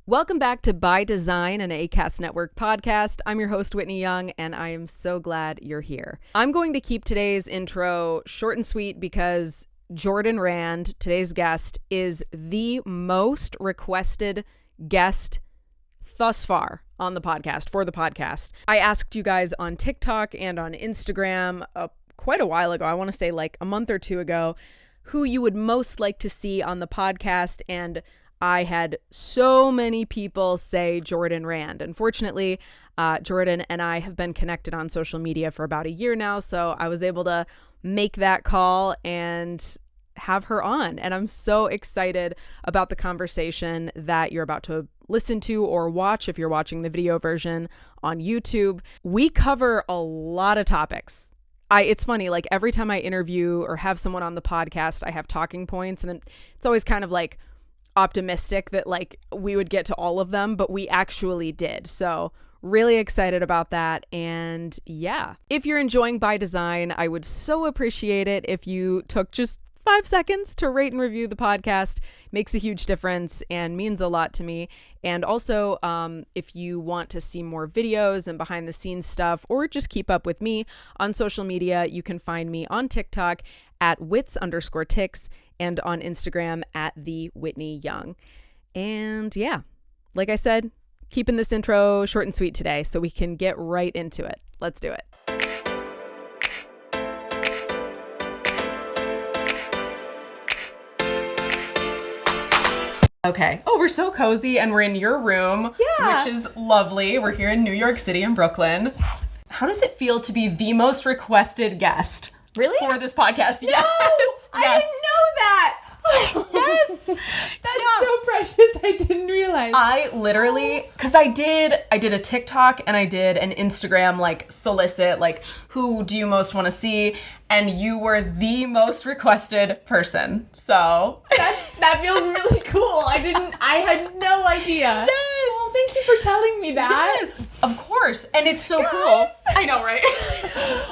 Welcome back to By Design, an Acast Network podcast. I'm your host, Whitney Young, and I am so glad you're here. I'm going to keep today's intro short and sweet because Jordan Rand, today's guest, is the most requested guest thus far on the podcast, for the podcast. I asked you guys on TikTok and on Instagram quite a while ago, I want to say like a month or two ago, who you would most like to see on the podcast, and I had so many people say Jordan Rand. Unfortunately, Jordan and I have been connected on social media for about a year now, so I was able to make that call and have her on. And I'm so excited about the conversation that you're about to listen to or watch if you're watching the video version on YouTube. We cover a lot of topics. It's funny, like every time I interview or have someone on the podcast, I have talking points, and it's always kind of like optimistic that like we would get to all of them, but we actually did. So really excited about that. And yeah, if you're enjoying By Design, I would so appreciate it if you took just 5 seconds to rate and review the podcast. Makes a huge difference and means a lot to me. And also, if you want to see more videos and behind the scenes stuff, or just keep up with me on social media, you can find me on TikTok at wits_ticks and on Instagram at the Whitney Young. And yeah, like I said, keeping this intro short and sweet today so we can get right into it. Let's do it. Okay. Oh, we're so cozy and we're in your room, which is lovely. We're here in New York City and Brooklyn. Yes. How does it feel to be the most requested guest? Really? For this podcast? No, Yes. I didn't know that. Yes. That's so precious. I didn't realize. I literally, because I did a TikTok and I did an Instagram like solicit, like who do you most want to see? And you were the most requested person. So that feels really cool. I had no idea. Yes. Well, thank you for telling me that. Yes, of course. And it's so Guys. cool. I know, right?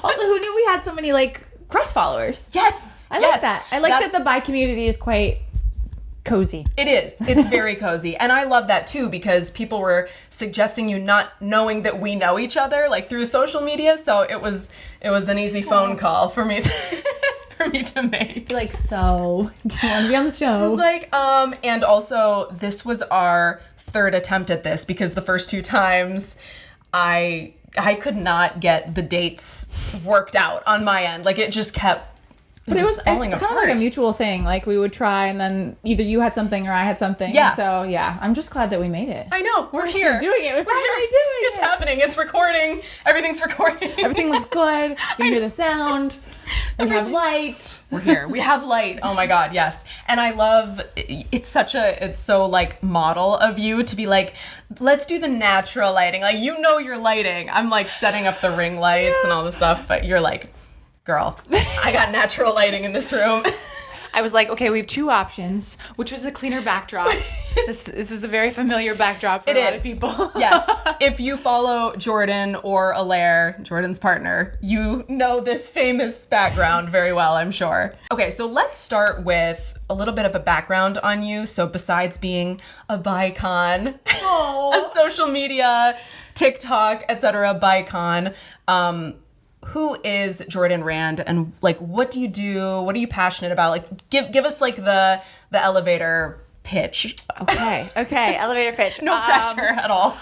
Also, who knew we had so many like cross followers? Yes. I like that. I like that the bi community is quite cozy. It is. It's very cozy. And I love that too, because people were suggesting you not knowing that we know each other like through social media. So it was an easy phone call for me to make. Like, so do you want to be on the show? I was like, and also this was our third attempt at this because the first two times I could not get the dates worked out on my end. Like it just kept it's kind of like a mutual thing. Like we would try and then either you had something or I had something. Yeah. So yeah, I'm just glad that we made it. I know. We're here. Doing it. We're finally doing it. It's happening. It's recording. Everything's recording. Everything looks good. You can hear the sound. We have light. We're here. We have light. Oh my God. Yes. And I love, it's so like model of you to be like, let's do the natural lighting. Like, you know, your lighting. I'm like setting up the ring lights and all this stuff, but you're like, girl, I got natural lighting in this room. I was like, okay, we have two options. Which was the cleaner backdrop? This is a very familiar backdrop for a lot of people. Yes. If you follow Jordan or Alaire, Jordan's partner, you know this famous background very well, I'm sure. Okay, so let's start with a little bit of a background on you. So besides being a bicon, a social media, TikTok, etc. bicon, who is Jordan Rand and like what do you do? What are you passionate about? Like give us like the elevator pitch. Okay, elevator pitch. No pressure at all.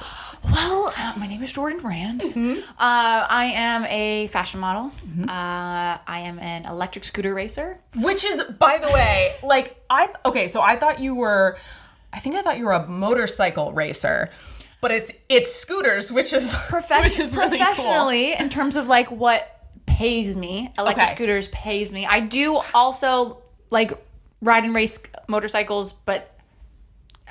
Well, my name is Jordan Rand. Mm-hmm. I am a fashion model. Mm-hmm. I am an electric scooter racer. Which is, by the way, like I thought you were a motorcycle racer. But it's scooters, which is really professionally cool. In terms of like what pays me. Electric scooters pays me. I do also like ride and race motorcycles, but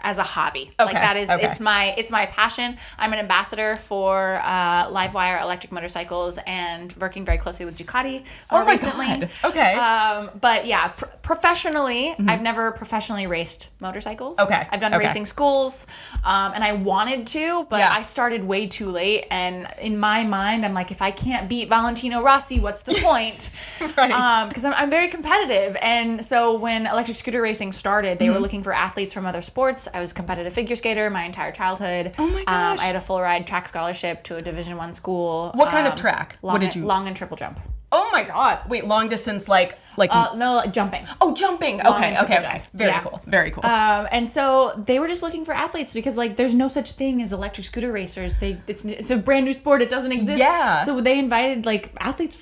as a hobby. Okay. Like that is it's my passion. I'm an ambassador for Livewire electric motorcycles and working very closely with Ducati more recently. God. Okay. But yeah, professionally, I've never professionally raced motorcycles. Okay. I've done racing schools, and I wanted to, but I started way too late. And in my mind, I'm like, if I can't beat Valentino Rossi, what's the point? Right. Because I'm very competitive. And so when electric scooter racing started, they were looking for athletes from other sports. I was a competitive figure skater my entire childhood. Oh my gosh. I had a full ride track scholarship to a Division I school. What kind of track? Long and triple jump. Oh my God. Wait, long distance no, jumping. Oh, jumping. Okay. Very cool. And so they were just looking for athletes because like there's no such thing as electric scooter racers. It's a brand new sport. It doesn't exist. Yeah. So they invited like athletes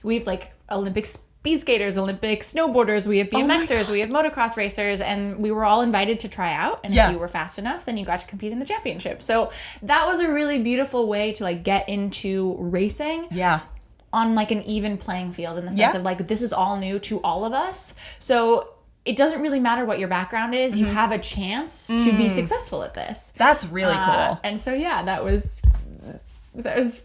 we have like Olympic speed skaters, Olympic snowboarders, we have BMXers, we have motocross racers, and we were all invited to try out. And if you were fast enough, then you got to compete in the championship. So that was a really beautiful way to like get into racing. Yeah. On like an even playing field in the sense of like this is all new to all of us. So it doesn't really matter what your background is. You have a chance to be successful at this. That's really cool. And so that was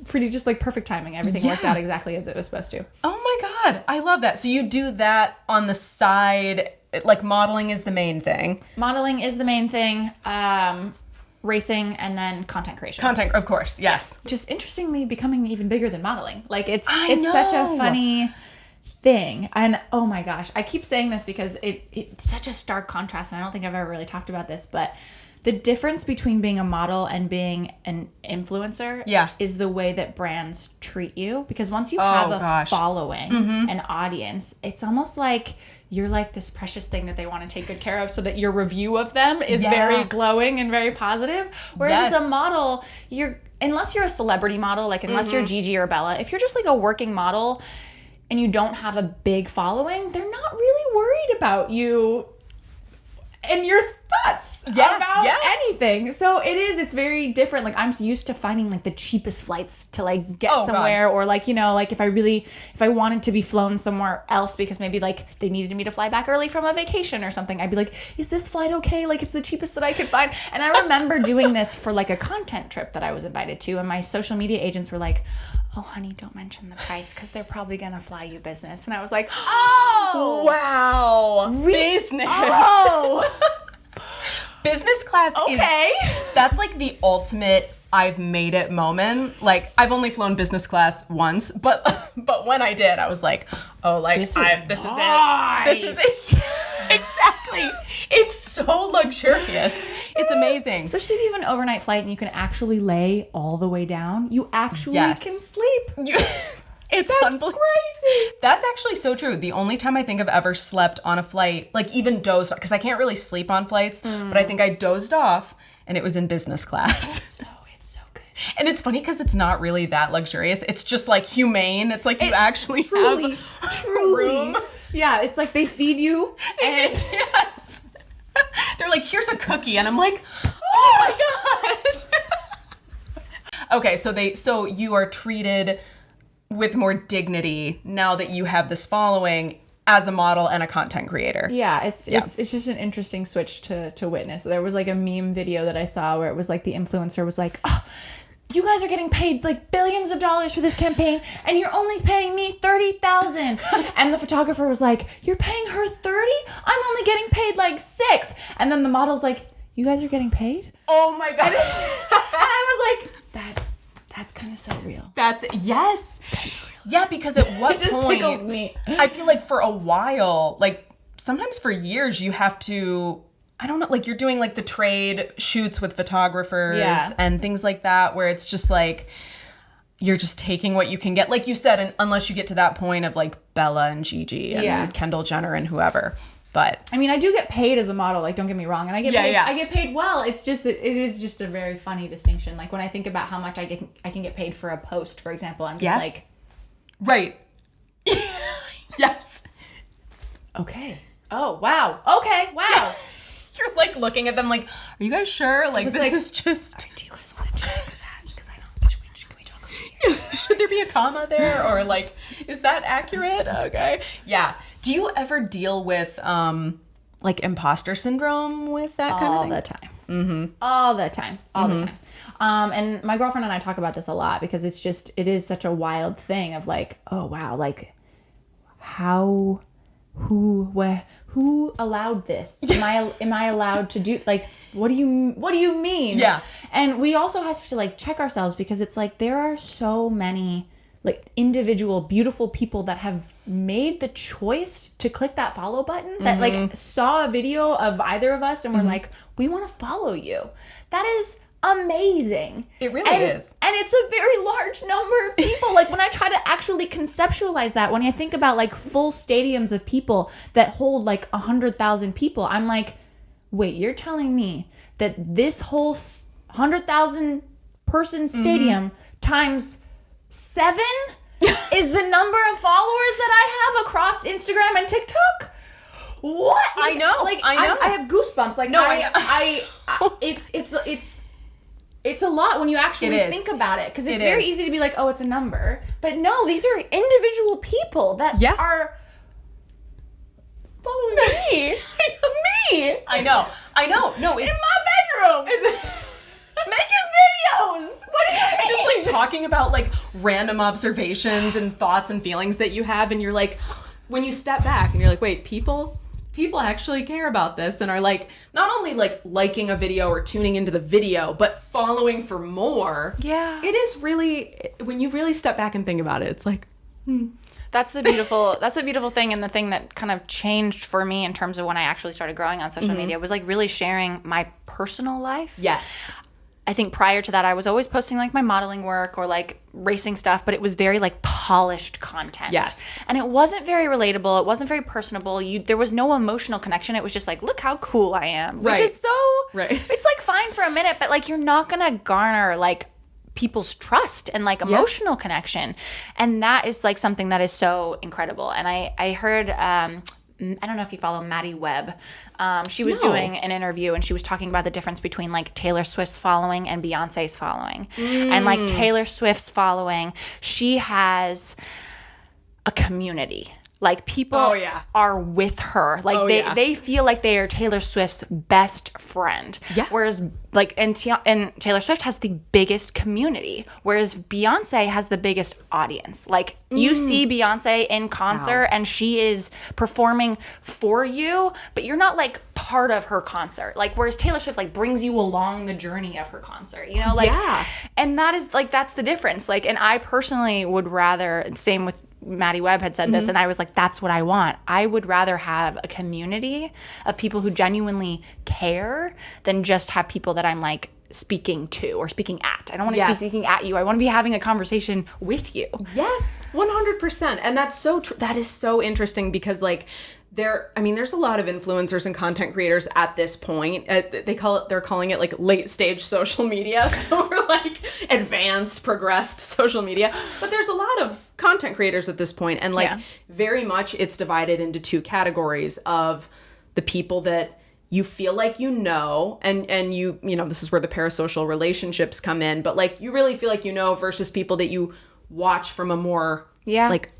pretty just like perfect timing. Everything worked out exactly as it was supposed to. Oh my God. I love that. So you do that on the side, like modeling is the main thing. Modeling is the main thing. Racing, and then content creation. Content, of course, yes. Just interestingly becoming even bigger than modeling. Like it's such a funny thing. And oh my gosh, I keep saying this because it's such a stark contrast, and I don't think I've ever really talked about this, but the difference between being a model and being an influencer is the way that brands treat you. Because once you have a following, an audience, it's almost like you're like this precious thing that they want to take good care of so that your review of them is very glowing and very positive. Whereas as a model, unless you're a celebrity model, like unless you're Gigi or Bella, if you're just like a working model and you don't have a big following, they're not really worried about you and your thoughts about anything. So it's very different. Like I'm used to finding like the cheapest flights to like get somewhere or like, like if I wanted to be flown somewhere else because maybe like they needed me to fly back early from a vacation or something, I'd be like, is this flight okay? Like it's the cheapest that I could find. And I remember doing this for like a content trip that I was invited to, and my social media agents were like, oh honey, don't mention the price because they're probably gonna fly you business. And I was like, oh wow, business. Business class that's like the ultimate I've made it moment. Like I've only flown business class once, but when I did, I was like, oh, like this is it. This is it. Exactly. It's so luxurious. It's amazing. Especially if you have an overnight flight and you can actually lay all the way down. You actually can sleep. That's crazy. That's actually so true. The only time I think I've ever slept on a flight, like even dozed, because I can't really sleep on flights, but I think I dozed off, and it was in business class. It's so good. And it's funny because it's not really that luxurious. It's just like humane. It's like you actually have a room. Yeah, it's like they feed you. And yes. They're like, here's a cookie. And I'm like, oh my God. Okay, so you are treated with more dignity now that you have this following as a model and a content creator. Yeah, it's just an interesting switch to witness. There was like a meme video that I saw where it was like the influencer was like, oh, you guys are getting paid like billions of dollars for this campaign and you're only paying me $30,000. And the photographer was like, you're paying her 30? I'm only getting paid like 6. And then the model's like, you guys are getting paid? Oh my God. And I was like, that's kind of so real. Yes. It's kind of so real. Yeah, because at what it just point, tickles me. I feel like for a while, like sometimes for years, you have to, I don't know, like you're doing like the trade shoots with photographers and things like that, where it's just like, you're just taking what you can get. Like you said, and unless you get to that point of like Bella and Gigi and Kendall Jenner and whoever. But I mean, I do get paid as a model, like don't get me wrong, and I get paid, I get paid well. It's just that it is just a very funny distinction. Like when I think about how much I can get paid for a post, for example, I'm just like, right. Yes. Okay. Oh, wow. Okay. Wow. You're like looking at them like, are you guys sure? Like this is just. Do you guys want to check that? Because I don't. Can we talk over here? Should there be a comma there, or like, is that accurate? Okay. Yeah. Do you ever deal with like imposter syndrome with that kind of thing? All the time. Mm-hmm. All the time. And my girlfriend and I talk about this a lot because it is such a wild thing of like, oh wow, like who allowed this? Am I allowed to do, like, what do you mean? Yeah. And we also have to like check ourselves because it's like there are so many like individual beautiful people that have made the choice to click that follow button, that like saw a video of either of us and were like, we want to follow you. That is amazing. It really is. And it's a very large number of people. Like when I try to actually conceptualize that, when I think about like full stadiums of people that hold like 100,000 people, I'm like, wait, you're telling me that this whole 100,000 person stadium times 7 is the number of followers that I have across Instagram and TikTok? What? Like, I know. Like I know. I have goosebumps. Like no, I it's a lot when you actually think about it, because it's very easy to be like, oh, it's a number, but no, these are individual people that are following me. Me. I know. No, it's in my bedroom. Making videos. What do you mean? Just like talking about like random observations and thoughts and feelings that you have, and you're like, when you step back and you're like, wait, people actually care about this and are like not only like liking a video or tuning into the video, but following for more. Yeah. It is really, when you really step back and think about it, it's like, That's the beautiful thing, and the thing that kind of changed for me in terms of when I actually started growing on social media was like really sharing my personal life. Yes. I think prior to that, I was always posting like my modeling work or like racing stuff, but it was very like polished content. Yes. And it wasn't very relatable. It wasn't very personable. There was no emotional connection. It was just like, look how cool I am. Right. Which is so, right. It's like fine for a minute, but like you're not going to garner like people's trust and like emotional connection. And that is like something that is so incredible. And I heard, I don't know if you follow Maddie Webb. She was doing an interview and she was talking about the difference between like Taylor Swift's following and Beyonce's following. And like Taylor Swift's following, she has a community. Like people are with her. Like they feel like they are Taylor Swift's best friend. Yeah. Whereas like and Taylor Swift has the biggest community, whereas Beyonce has the biggest audience. Like you see Beyonce in concert and she is performing for you, but you're not like part of her concert. Like whereas Taylor Swift like brings you along the journey of her concert, you know? Like and that is like that's the difference. Like, and I personally would rather, same with Maddie Webb had said this, and I was like, that's what I want. I would rather have a community of people who genuinely care than just have people that I'm like speaking to or speaking at. I don't want to be speaking at you. I want to be having a conversation with you. Yes, 100%. And that's so true. That is so interesting because like there's a lot of influencers and content creators at this point. They're calling it like late stage social media. So we're like advanced, progressed social media. But there's a lot of content creators at this point, and like very much it's divided into two categories of the people that you feel like you know, and you know, this is where the parasocial relationships come in, but like you really feel like you know versus people that you watch from a more like,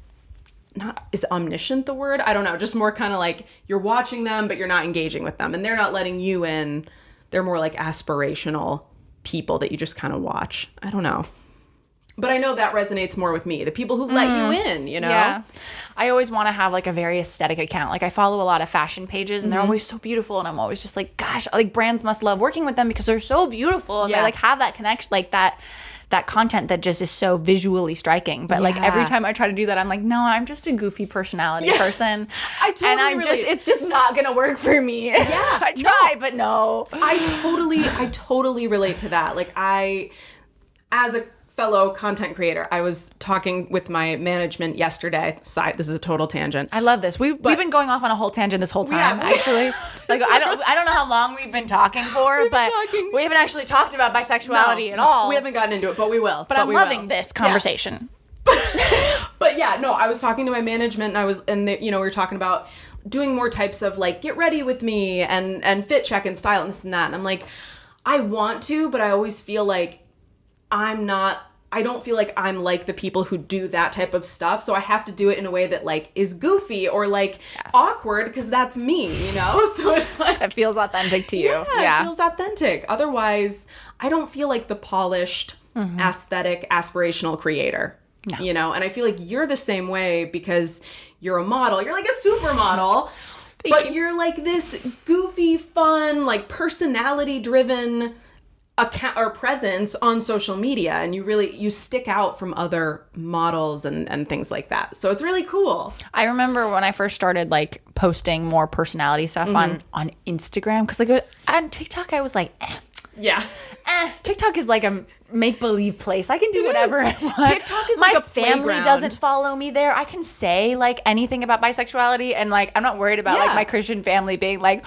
not, is omniscient the word? I don't know. Just more kind of like you're watching them, but you're not engaging with them and they're not letting you in. They're more like aspirational people that you just kind of watch. I don't know. But I know that resonates more with me. The people who let you in, you know? Yeah. I always want to have like a very aesthetic account. Like I follow a lot of fashion pages and they're always so beautiful. And I'm always just like, gosh, like brands must love working with them because they're so beautiful. And they like have that connection, like that content that just is so visually striking. But like every time I try to do that, I'm like, no, I'm just a goofy personality person. I totally and I'm relate. It's just not going to work for me. Yeah. I try, but no. I totally relate to that. Like as a fellow content creator, I was talking with my management yesterday. This is a total tangent. I love this. We've been going off on a whole tangent this whole time, actually. Like I don't know how long we've been talking for, but we haven't actually talked about bisexuality at all. We haven't gotten into it, but we will. But I'm loving this conversation. Yes. But yeah, no, I was talking to my management and we were talking about doing more types of like get ready with me and fit check and style and this and that. And I'm like, I want to, but I always feel like I don't feel like I'm like the people who do that type of stuff. So I have to do it in a way that like is goofy or like awkward because that's me, you know? So it's like... It feels authentic to you. Yeah, it feels authentic. Otherwise, I don't feel like the polished, aesthetic, aspirational creator, you know? And I feel like you're the same way because you're a model. You're like a supermodel, but you're like this goofy, fun, like personality-driven... account or presence on social media, and you stick out from other models and things like that. So it's really cool. I remember when I first started like posting more personality stuff on Instagram, because like on TikTok I was like, TikTok is like a make-believe place. I can do whatever I want. TikTok is like a family playground. Doesn't follow me there. I can say like anything about bisexuality, and like I'm not worried about like my Christian family being like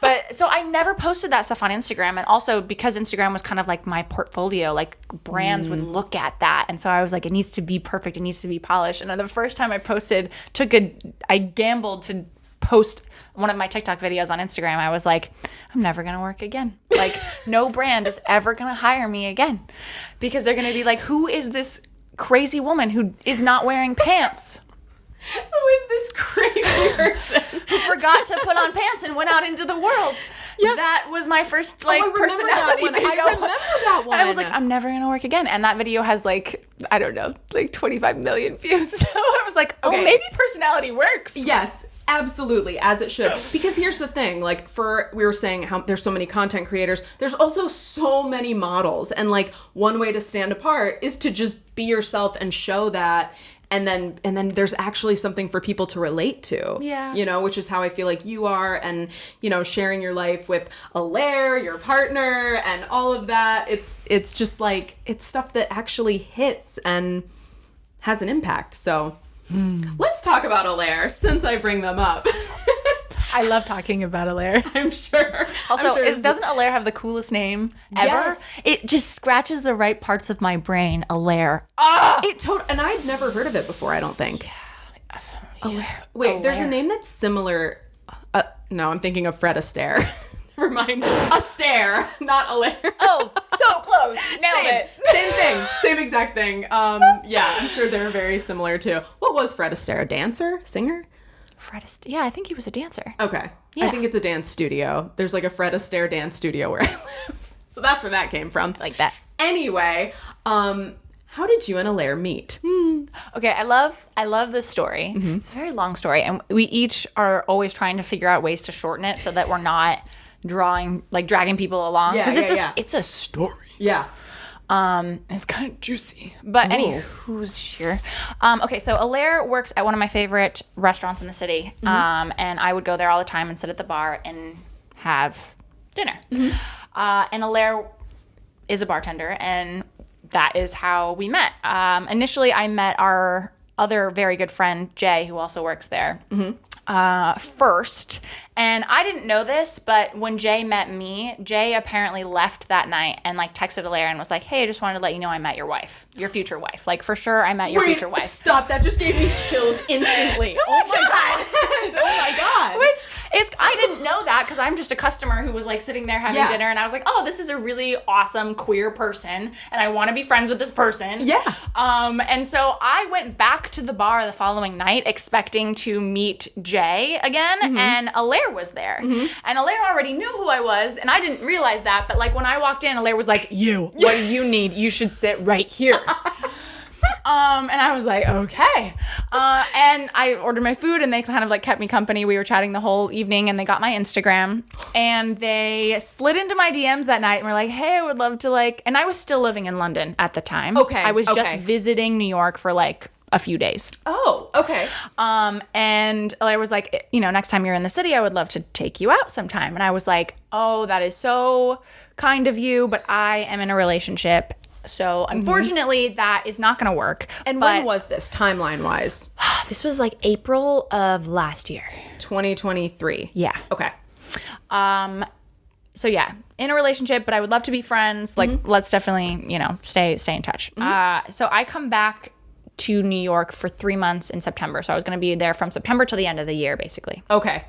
but so I never posted that stuff on Instagram. And also because Instagram was kind of like my portfolio, like brands would look at that, and so I was like, it needs to be perfect, it needs to be polished. And then the first time I posted, I gambled to post one of my TikTok videos on Instagram. I was like, I'm never gonna work again. Like no brand is ever gonna hire me again, because they're gonna be like, who is this crazy woman who is not wearing pants? Who is this crazy person who forgot to put on pants and went out into the world? Yeah. That was my first personality video. I remember that one. And I was like, I'm never gonna work again. And that video has like, I don't know, like 25 million views. So I was like, oh, maybe personality works. Yes. Absolutely, as it should. Because here's the thing, like we were saying how there's so many content creators, there's also so many models, and like one way to stand apart is to just be yourself and show that, and then there's actually something for people to relate to. Yeah. You know, which is how I feel like you are, and you know, sharing your life with Alaire, your partner, and all of that. It's just like, it's stuff that actually hits and has an impact. So let's talk about Alaire, since I bring them up. I love talking about Alaire. I'm sure. Also, doesn't Alaire have the coolest name ever? Yes. It just scratches the right parts of my brain. Alaire. And I'd never heard of it before, I don't think. Yeah. Alaire. Wait, there's a name that's similar. No, I'm thinking of Fred Astaire. Never mind. Astaire, not Alaire. Oh, so close. Nailed it. Same thing. Same exact thing. Yeah, I'm sure they're very similar too. What was Fred Astaire? A dancer? Singer? Fred Astaire. Yeah, I think he was a dancer. Okay. Yeah. I think it's a dance studio. There's like a Fred Astaire dance studio where I live. So that's where that came from. Like that. Anyway, how did you and Alaire meet? Okay, I love this story. Mm-hmm. It's a very long story, and we each are always trying to figure out ways to shorten it so that we're not dragging people along, because it's a story. Yeah. It's kind of juicy. But who's here? Okay, so Alaire works at one of my favorite restaurants in the city. Mm-hmm. And I would go there all the time and sit at the bar and have dinner. Mm-hmm. And Alaire is a bartender, and that is how we met. Initially, I met our other very good friend, Jay, who also works there. Mm-hmm. First, and I didn't know this, but when Jay met me, Jay apparently left that night and like texted Alaire and was like, hey, I just wanted to let you know I met your future wife. Like, for sure, I met your future wife. Stop, that just gave me chills instantly. Oh my god. Oh my god. Which is, I didn't know that because I'm just a customer who was like sitting there having dinner, and I was like, oh, this is a really awesome queer person and I want to be friends with this person. Yeah. And so I went back to the bar the following night expecting to meet Jay again, and Alaire was there. Mm-hmm. And Alaire already knew who I was, and I didn't realize that, but like when I walked in, Alaire was like, what do you need? You should sit right here. And I was like, okay. And I ordered my food, and they kind of like kept me company. We were chatting the whole evening, and they got my Instagram, and they slid into my DMs that night and were like, hey, I would love to like, and I was still living in London at the time. Okay. I was just visiting New York for like a few days. Oh, okay. And Alaire was like, next time you're in the city, I would love to take you out sometime. And I was like, oh, that is so kind of you, but I am in a relationship. So unfortunately, that is not going to work. And when was this, timeline-wise? This was like April of last year. 2023. Yeah. Okay. So yeah, in a relationship, but I would love to be friends. Like, let's definitely, stay in touch. So I come back to New York for 3 months in September. So I was going to be there from September till the end of the year, basically. Okay.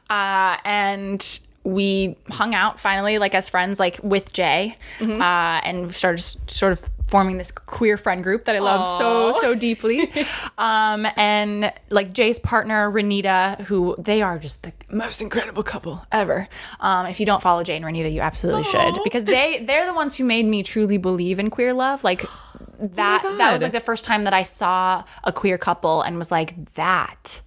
And we hung out finally, like as friends, like with Jay, and started sort of forming this queer friend group that I love so deeply. And like Jay's partner, Renita, who they are just the most incredible couple ever. If you don't follow Jay and Renita, you absolutely should, because they're the ones who made me truly believe in queer love. Like that was like the first time that I saw a queer couple and was like, that's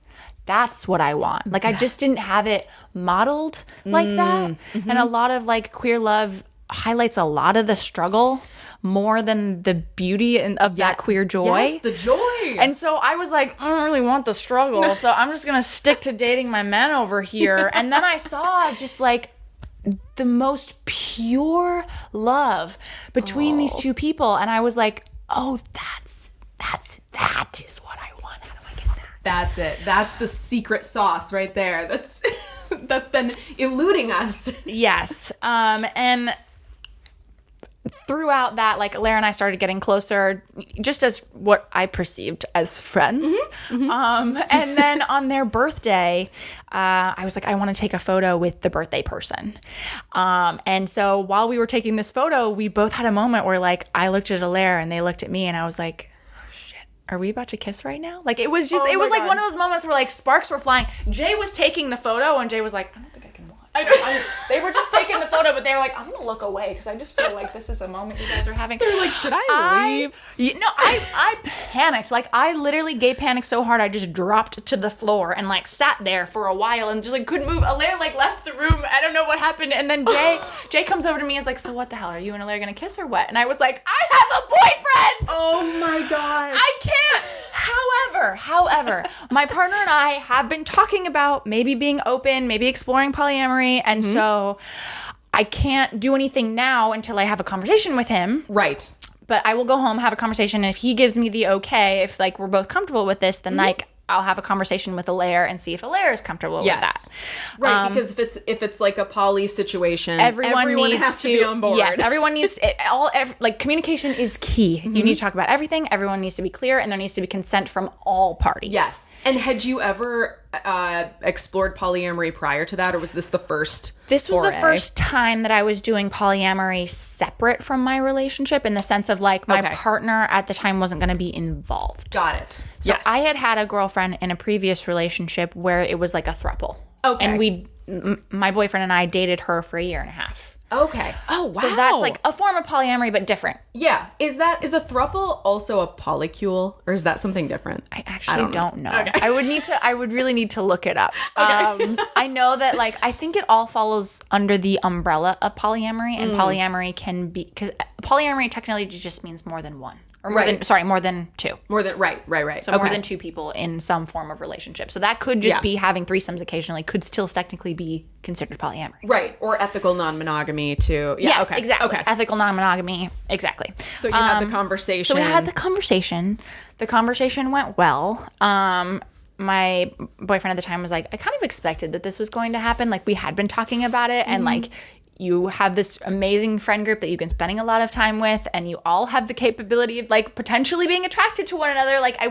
what I want. Like, I just didn't have it modeled like that. Mm-hmm. And a lot of like queer love highlights a lot of the struggle more than the beauty of that queer joy. Yes, the joy. And so I was like, I don't really want the struggle, so I'm just going to stick to dating my men over here. And then I saw just like the most pure love between these two people. And I was like, oh, that is what I want. How do I get that? That's it. That's the secret sauce right there. That's been eluding us. Yes. And throughout that, like, Lara and I started getting closer, just as what I perceived as friends. And then on their birthday, I was like, I want to take a photo with the birthday person. And so while we were taking this photo, we both had a moment where, like, I looked at Lara and they looked at me, and I was like, oh, shit, are we about to kiss right now? Like, it was just, it was like one of those moments where, like, sparks were flying. Jay was taking the photo, and Jay was like, I don't think I can watch. They were just taking the photo, but they were like, I'm gonna look away because I just feel like this is a moment you guys are having. They're like, should I leave? I panicked. Like, I literally gay panicked so hard I just dropped to the floor and like sat there for a while and just like couldn't move. Alaire like left the room. I don't know what happened. And then Jay comes over to me and is like, so what the hell, are you and Alaire gonna kiss or what? And I was like, I have a boyfriend. Oh my god, I can't. However, my partner and I have been talking about maybe being open, maybe exploring polyamory, and so I can't do anything now until I have a conversation with him. Right. But I will go home, have a conversation, and if he gives me the okay, if like we're both comfortable with this, then like I'll have a conversation with Alaire and see if Alaire is comfortable with that. Right, because if it's like a poly situation, everyone needs has to be on board. Yes, everyone needs like communication is key. You need to talk about everything. Everyone needs to be clear, and there needs to be consent from all parties. Yes. And had you ever explored polyamory prior to that, or was this the first? This was the first time that I was doing polyamory separate from my relationship, in the sense of like my partner at the time wasn't going to be involved. Got it. So yes. I had a girlfriend in a previous relationship where it was like a throuple. Okay. And my boyfriend and I dated her for a year and a half. Okay. Oh, wow. So that's like a form of polyamory, but different. Yeah. Is a throuple also a polycule, or is that something different? I actually don't know. Okay. I would really need to look it up. Okay. I know that like, I think it all follows under the umbrella of polyamory, and polyamory can be, because polyamory technically just means more than one. Or more than two. Right. So more than two people in some form of relationship. So that could just be having threesomes occasionally, could still technically be considered polyamory. Right. Or ethical non-monogamy too. Yeah, yes, exactly. Okay. Ethical non-monogamy, exactly. So you had the conversation. So we had the conversation. The conversation went well. My boyfriend at the time was like, I kind of expected that this was going to happen. Like, we had been talking about it, and like, you have this amazing friend group that you've been spending a lot of time with, and you all have the capability of like potentially being attracted to one another. Like, he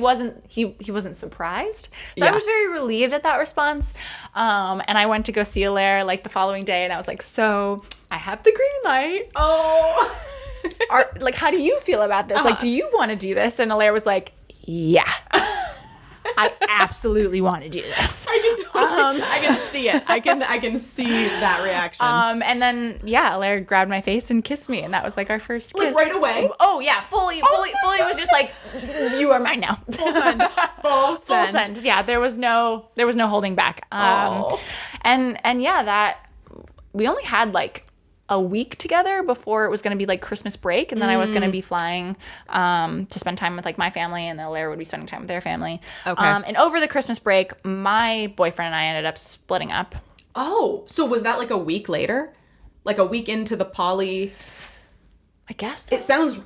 wasn't surprised. So I was very relieved at that response. And I went to go see Alaire like the following day, and I was like, so I have the green light. Oh, like, how do you feel about this? Like, do you want to do this? And Alaire was like, yeah. I absolutely want to do this. I can see it. I can see that reaction. And then Alaire grabbed my face and kissed me, and that was like our first kiss. Like right away? Oh yeah, fully was just like, you are mine now. Full send. Full send. Yeah, there was no holding back. And that we only had like a week together before it was going to be like Christmas break, and then I was going to be flying to spend time with like my family, and then Alaire would be spending time with their family. Okay. And over the Christmas break, my boyfriend and I ended up splitting up. Oh, so was that like a week later? Like a week into the poly? I guess so. It sounds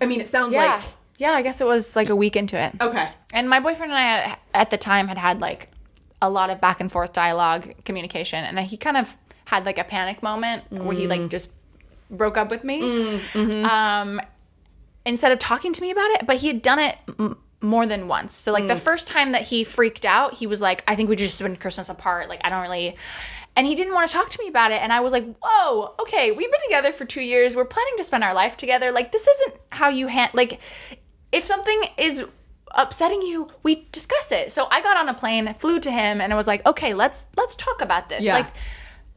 like... Yeah, I guess it was like a week into it. Okay. And my boyfriend and I at the time had like a lot of back and forth dialogue, communication, and he kind of had like a panic moment where he like just broke up with me instead of talking to me about it, but he had done it more than once. So like the first time that he freaked out, he was like, I think we just spent Christmas apart, like I don't really, and he didn't want to talk to me about it. And I was like, whoa, okay, we've been together for 2 years, we're planning to spend our life together, like this isn't how you like if something is upsetting you, we discuss it. So I got on a plane, flew to him, and I was like, okay, let's talk about this. Like,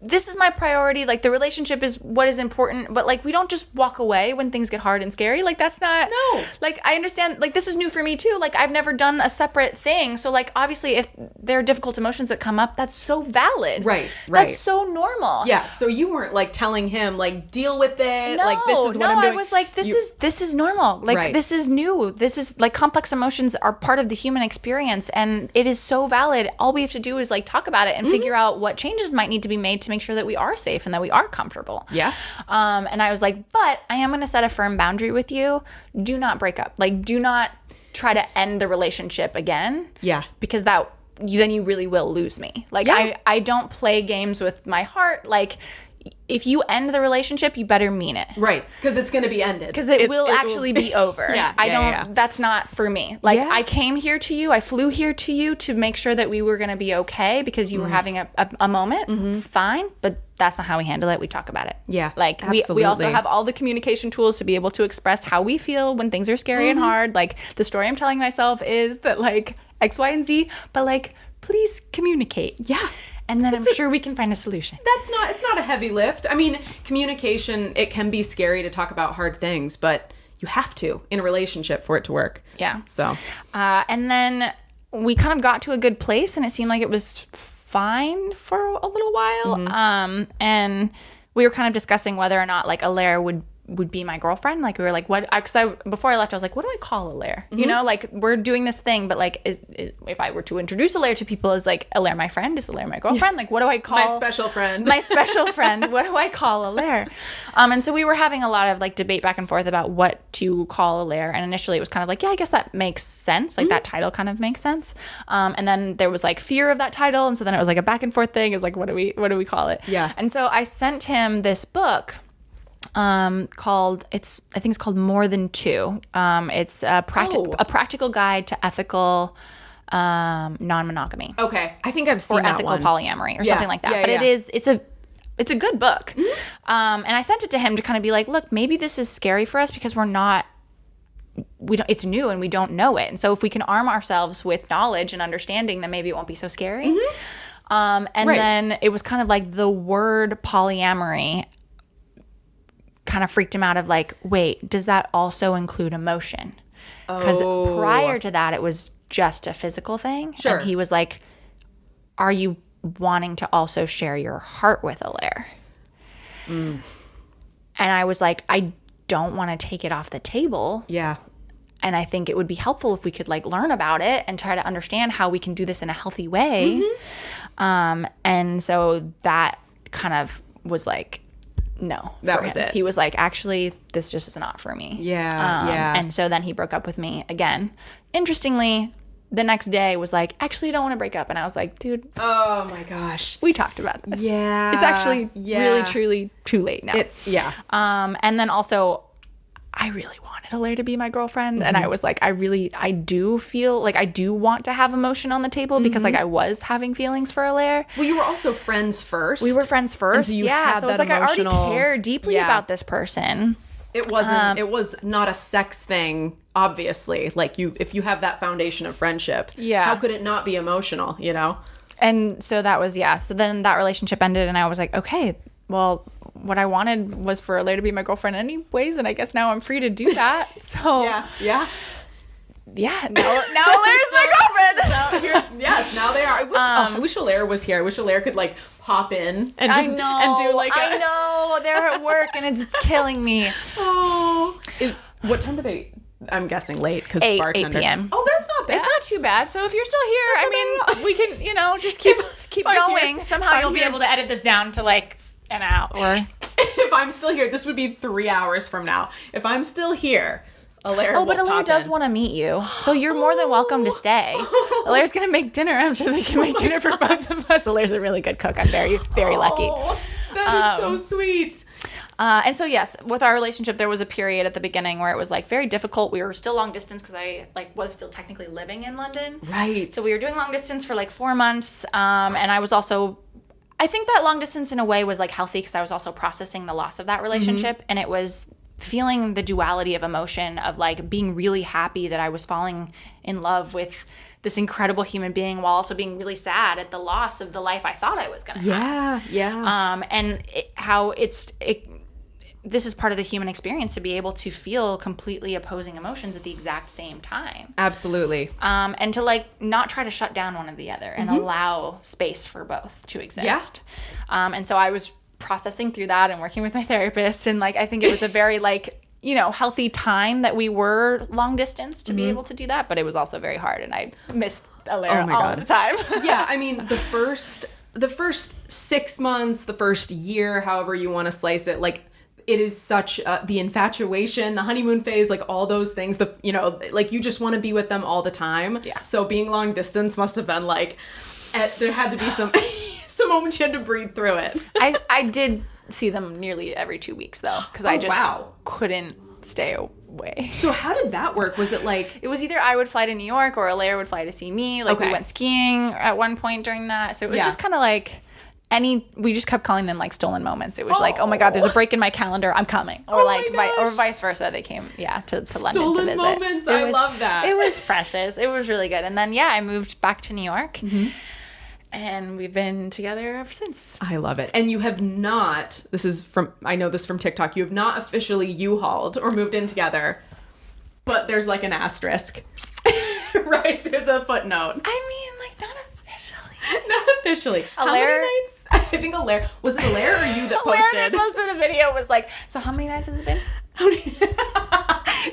this is my priority. Like, the relationship is what is important. But, like, we don't just walk away when things get hard and scary. Like, that's not... No. Like, I understand. Like, this is new for me, too. Like, I've never done a separate thing. So, like, obviously, if there are difficult emotions that come up, that's so valid. Right. That's so normal. Yeah. So you weren't, like, telling him, like, deal with it. No, like, this is what I'm doing. I was like, this is normal. Like, this is new. This is, like, complex emotions are part of the human experience. And it is so valid. All we have to do is, like, talk about it and figure out what changes might need to be made to make sure that we are safe and that we are comfortable. Yeah. And I was like, but I am going to set a firm boundary with you. Do not break up. Like, do not try to end the relationship again. Yeah. Because then you really will lose me. Like, I don't play games with my heart. Like, if you end the relationship, you better mean it. Right. Because it's going to be ended. Because it will actually be over. Yeah. That's not for me. Like, I came here to you. I flew here to you to make sure that we were going to be okay because you were having a moment. Fine. But that's not how we handle it. We talk about it. Yeah. Like, we also have all the communication tools to be able to express how we feel when things are scary and hard. Like, the story I'm telling myself is that, like, X, Y, and Z. But, like, please communicate. Yeah. And then I'm sure we can find a solution. It's not a heavy lift. I mean, communication, it can be scary to talk about hard things, but you have to in a relationship for it to work. Yeah. So. And then we kind of got to a good place and it seemed like it was fine for a little while. And we were kind of discussing whether or not, like, Alaire would be my girlfriend. Like, we were like, what? Because before I left, I was like, what do I call Alaire? You know, like, we're doing this thing, but, like, is if I were to introduce Alaire to people, is, like, Alaire my friend? Is Alaire my girlfriend? Like, what do I call my special friend? My special friend. What do I call Alaire? And so we were having a lot of, like, debate back and forth about what to call Alaire. And initially it was kind of like, yeah, I guess that makes sense. Like, that title kind of makes sense. And then there was, like, fear of that title, and so then it was like a back and forth thing. Is like, what do we call it? Yeah. And so I sent him this book called I think it's called More Than Two. It's a practical guide to ethical non-monogamy. Okay, I think I've seen or that ethical one. polyamory or something like that. But it's a good book. And I sent it to him to kind of be like, look, maybe this is scary for us because it's new and we don't know it. And so if we can arm ourselves with knowledge and understanding, then maybe it won't be so scary. Then it was kind of like the word polyamory kind of freaked him out of, like, wait, does that also include emotion? Because prior to that, it was just a physical thing. Sure. And he was like, are you wanting to also share your heart with Alaire? And I was like, I don't want to take it off the table. Yeah. And I think it would be helpful if we could, like, learn about it and try to understand how we can do this in a healthy way. And so that kind of was like, no. That was it. He was like, actually, this just is not for me. Yeah. And so then he broke up with me again. Interestingly, the next day was like, actually, I don't want to break up. And I was like, dude. Oh my gosh. We talked about this. Yeah. It's actually really, truly too late now. And then also, I really wanted Alaire to be my girlfriend. And I was like, I do feel like I do want to have emotion on the table because, like, I was having feelings for Alaire. Well, you were also friends first. We were friends first. And so had so it was like, I already care deeply about this person. It wasn't, it was not a sex thing, obviously. Like, if you have that foundation of friendship, how could it not be emotional, you know? And so that was, so then that relationship ended and I was like, okay, well, what I wanted was for Alaire to be my girlfriend anyways, and I guess now I'm free to do that. So yeah. Now Alaire's my girlfriend. Yes, now they are. I wish Alaire was here. I wish Alaire could, like, pop in and just and do like I know they're at work and it's killing me. What time do they? I'm guessing late because 8 bartender. 8 p.m. Oh, that's not bad. It's not too bad. So if you're still here, I mean, we can, just keep going. Somehow you'll be able to edit this down to, like, an hour. If I'm still here, this would be 3 hours from now. If I'm still here, Alaire but Alaire does want to meet you. So you're more than welcome to stay. Alaire's going to make dinner. I'm sure they can make dinner for both of us. Alaire's a really good cook. I'm very, very lucky. That is so sweet. And so, yes, with our relationship, there was a period at the beginning where it was, like, very difficult. We were still long distance because I, like, was still technically living in London. Right. So we were doing long distance for, like, 4 months. And I was also... I think that long distance in a way was, like, healthy because I was also processing the loss of that relationship. And it was feeling the duality of emotion of, like, being really happy that I was falling in love with this incredible human being while also being really sad at the loss of the life I thought I was going to have. And this is part of the human experience, to be able to feel completely opposing emotions at the exact same time. Absolutely. And to like not try to shut down one or the other and allow space for both to exist. And so I was processing through that and working with my therapist, and like I think it was a very like, you know, healthy time that we were long distance to be able to do that, but it was also very hard, and I missed Alaire all the time. Yeah, I mean, the first 6 months, the first year, however you want to slice it, like it is such the infatuation, the honeymoon phase, like all those things, the, you know, like you just want to be with them all the time. Yeah. So being long distance must have been like, there had to be some moments you had to breathe through it. I did see them nearly every 2 weeks though, because I just couldn't stay away. So how did that work? Was it like... It was either I would fly to New York or Alaire would fly to see me. Like we went skiing at one point during that. So it was just kind of like... we just kept calling them like stolen moments. It was like, oh my God, there's a break in my calendar, I'm coming. Or or vice versa. They came, to London to visit. Stolen moments, I love that. It was precious. It was really good. And then, I moved back to New York. And we've been together ever since. I love it. And you have not, I know this from TikTok, you have not officially U-hauled or moved in together, but there's like an asterisk, right? There's a footnote. I mean, like, not officially. Not officially. How many nights? I think Alaire, was it Alaire or you that posted? Alaire that posted a video, was like, so how many nights has it been?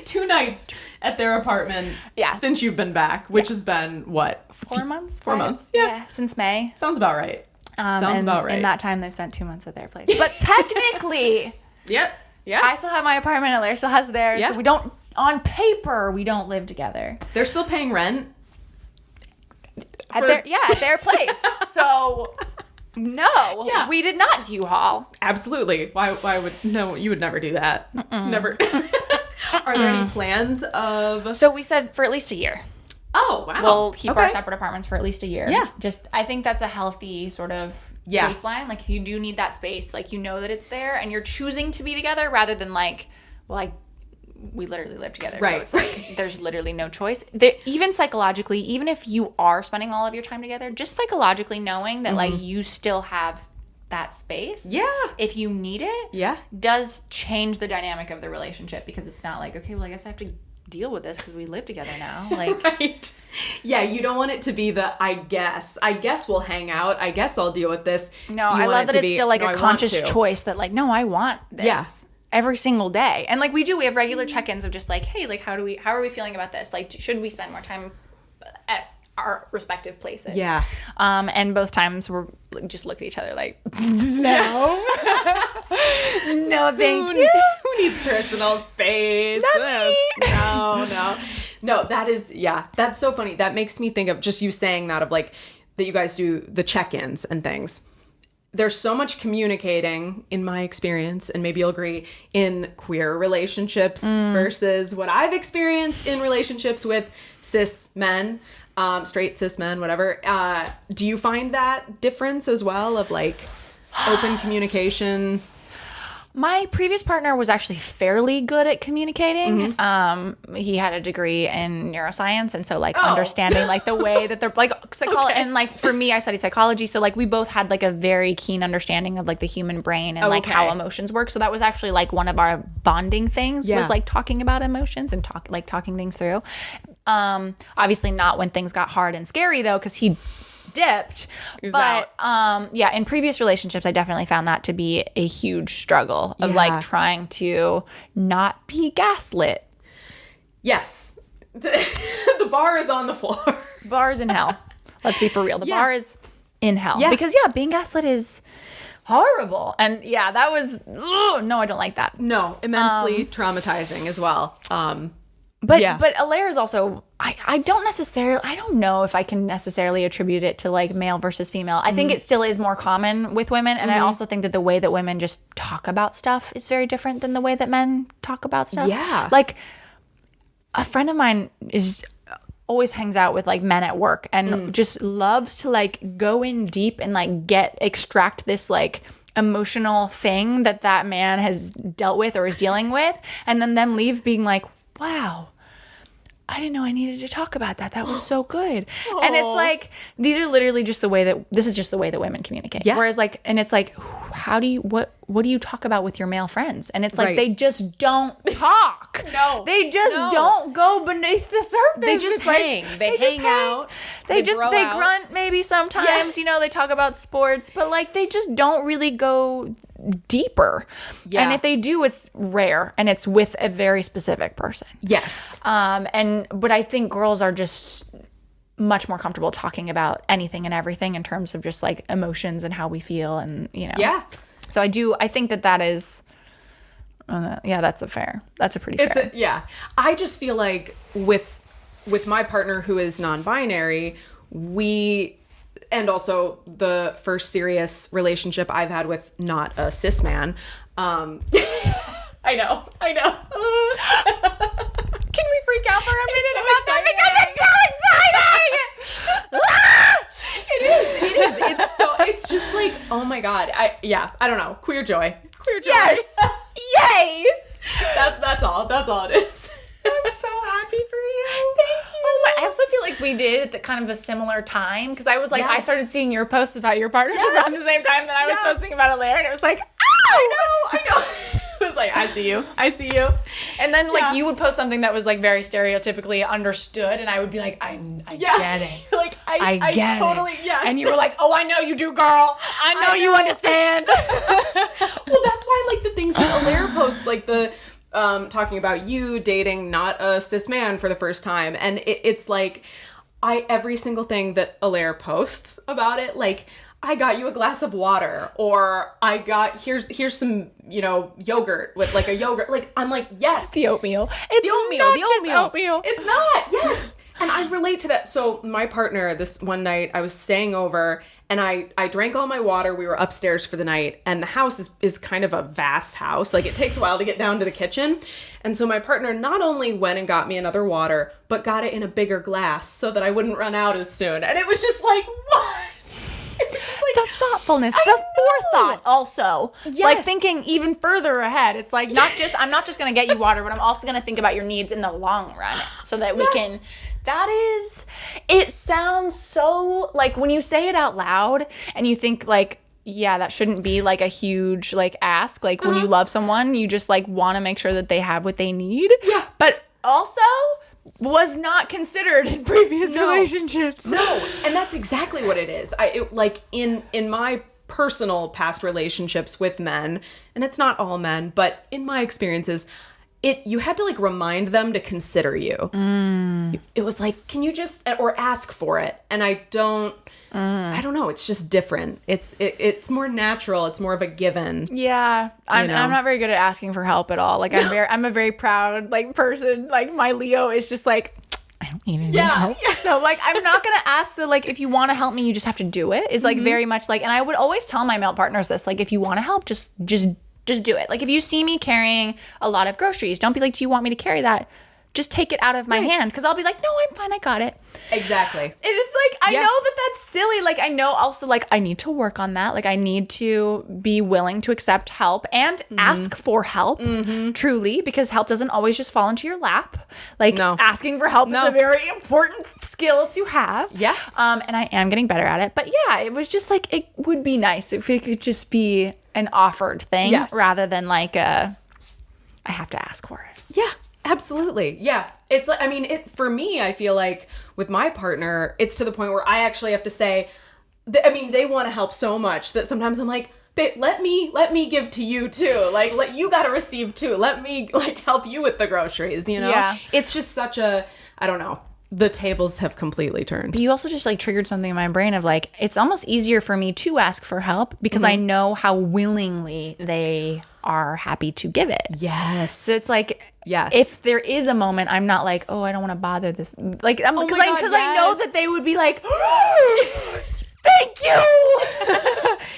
2 nights at their apartment since you've been back, which has been, what? 4 months? 4 months? Yeah, since May. Sounds about right. Sounds about right. In that time, they spent 2 months at their place. But technically, I still have my apartment, Alaire still has theirs, so we don't, on paper, we don't live together. They're still paying rent? At their place. So... No, we did not U-Haul. Absolutely. Why would, no, you would never do that. Never. Are there any plans of? So we said for at least a year. Oh, wow. We'll keep our separate apartments for at least a year. Yeah. I think that's a healthy sort of baseline. Like you do need that space. Like you know that it's there and you're choosing to be together rather than like, well, we literally live together. Right. So it's like there's literally no choice. Even psychologically, even if you are spending all of your time together, just psychologically knowing that like you still have that space. Yeah. If you need it. Yeah. Does change the dynamic of the relationship, because it's not like, okay, well, I guess I have to deal with this because we live together now. Like, right. Yeah, you don't want it to be the I guess we'll hang out. I guess I'll deal with this. No, I love that it's still like a conscious choice that like, no, I want this. Yeah. Every single day. And like we have regular check-ins of just like, hey, like how are we feeling about this? Like should we spend more time at our respective places? Yeah. And both times we're just look at each other like, no. No, thank you. Who needs personal space? Not me. No, that is, that's so funny. That makes me think of just you saying that, of like that you guys do the check-ins and things. There's so much communicating, in my experience, and maybe you'll agree, in queer relationships versus what I've experienced in relationships with cis men, straight cis men, whatever. Do you find that difference as well, of like open communication? My previous partner was actually fairly good at communicating. He had a degree in neuroscience, and so like understanding like the way that they're like and like for me, I studied psychology, so like we both had like a very keen understanding of like the human brain and like how emotions work. So that was actually like one of our bonding things was like talking about emotions and talking things through. Obviously not when things got hard and scary though, because he dipped. But in previous relationships I definitely found that to be a huge struggle of like trying to not be gaslit. Yes. The bar is on the floor. Bar is in hell. Let's be for real. The bar is in hell. Because being gaslit is horrible. And that was no, I don't like that. No, immensely traumatizing as well. But Alaire is also, I don't know if I can necessarily attribute it to like male versus female. I think it still is more common with women. And I also think that the way that women just talk about stuff is very different than the way that men talk about stuff. Yeah. Like a friend of mine always hangs out with like men at work and just loves to like go in deep and like extract this like emotional thing that man has dealt with or is dealing with. And then them leave being like, wow, I didn't know I needed to talk about that. That was so good. And it's like, these are literally just this is just the way that women communicate. Yeah. Whereas like, and it's like, what do you talk about with your male friends? And it's like, they just don't talk. No. They just don't go beneath the surface. They just hang. They hang out. They grunt maybe sometimes, they talk about sports, but like they just don't really go deeper. Yeah. And if they do, it's rare and it's with a very specific person. Yes. But I think girls are just much more comfortable talking about anything and everything in terms of just like emotions and how we feel and, Yeah. So I think that is, that's a pretty fair. Yeah. I just feel like with my partner who is non-binary, and also the first serious relationship I've had with not a cis man. I know. Can we freak out for a minute about that? Because it's so exciting! It's just like, oh my God. I don't know. Queer joy. Yes! Yay! That's all it is. I'm so happy for you. Thank you. Oh my! I also feel like we did at the kind of a similar time because I was like, I started seeing your posts about your partner around the same time that I was posting about Alaire, and it was like, I know. It was like, I see you. And then like you would post something that was like very stereotypically understood, and I would be like, I get it. Like I get totally, it. yes. And you were like, oh, I know you do, girl. I know you understand. Well, that's why like the things that Alaire posts, like the talking about you dating not a cis man for the first time, and it's like every single thing that Alaire posts about it, like I got you a glass of water, or I got here's some yogurt with like a yogurt, like I'm like, yes, the oatmeal. It's the oatmeal. It's not. Yes. And I relate to that. So my partner, this one night I was staying over and I drank all my water. We were upstairs for the night, and the house is kind of a vast house. Like it takes a while to get down to the kitchen. And so my partner not only went and got me another water, but got it in a bigger glass so that I wouldn't run out as soon. And it was just like, what? It was just like the thoughtfulness, the forethought also. Yes. Like thinking even further ahead. It's like I'm not just going to get you water, but I'm also going to think about your needs in the long run so that we can... It sounds so, like, when you say it out loud and you think, like, yeah, that shouldn't be, like, a huge, like, ask. Like, when you love someone, you just, like, want to make sure that they have what they need. Yeah. But also was not considered in previous relationships. No, and that's exactly what it is. Like, in my personal past relationships with men, and it's not all men, but in my experiences... you had to like remind them to consider you. It was like, can you just, or ask for it. And I don't know. It's just different. It's more natural. It's more of a given. Yeah. I'm not very good at asking for help at all. Like I'm a very proud like person. Like my Leo is just like, I don't need any help. Yeah. So like, I'm not going to ask. So like, if you want to help me, you just have to do it. Is like very much like, and I would always tell my male partners this, like, if you want to help, just do it. Like if you see me carrying a lot of groceries, don't be like, do you want me to carry that? Just take it out of my hand. Because I'll be like, no, I'm fine. I got it. Exactly. And it's like, I know that that's silly. Like I know also like I need to work on that. Like I need to be willing to accept help and ask for help truly, because help doesn't always just fall into your lap. Like asking for help is a very important skill to have. Yeah. And I am getting better at it. But yeah, it was just like, it would be nice if it could just be an offered thing rather than like I have to ask for it. Yeah, absolutely. Yeah. It's like, I mean, for me, I feel like with my partner, it's to the point where I actually have to say, they want to help so much that sometimes I'm like, babe, let me give to you too. Like, you got to receive too. Let me like help you with the groceries, Yeah. It's just such I don't know. The tables have completely turned. But you also just like triggered something in my brain of like, it's almost easier for me to ask for help because I know how willingly they are happy to give it. Yes. So it's like, if there is a moment, I'm not like, oh, I don't want to bother this. Like, because I know that they would be like, thank you.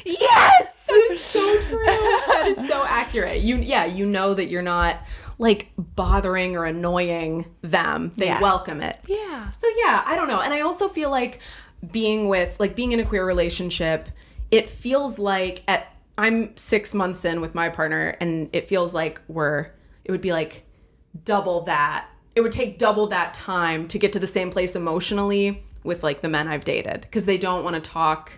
Yes. That is so true. That is so accurate. You know that you're not like bothering or annoying them. They welcome it. Yeah. So I don't know. And I also feel like being in a queer relationship, it feels like I'm 6 months in with my partner, and it feels like it would be like double that. it would take double that time to get to the same place emotionally with like the men I've dated, because they don't want to talk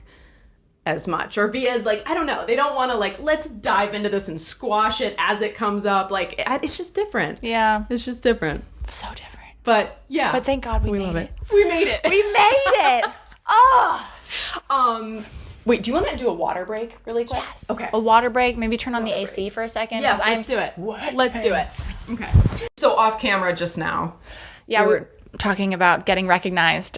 as much or be as like, I don't know, they don't want to like, let's dive into this and squash it as it comes up. Like, it's just different. Yeah. It's just different. So different. But yeah. But thank God we made it. We made it. We made it. Oh. Wait, do you want to do a water break really quick? Yes. Okay. A water break. Maybe turn on the AC for a second. Yeah, let's do it. Let's do it. Okay. So off camera just now. Yeah, we're talking about getting recognized.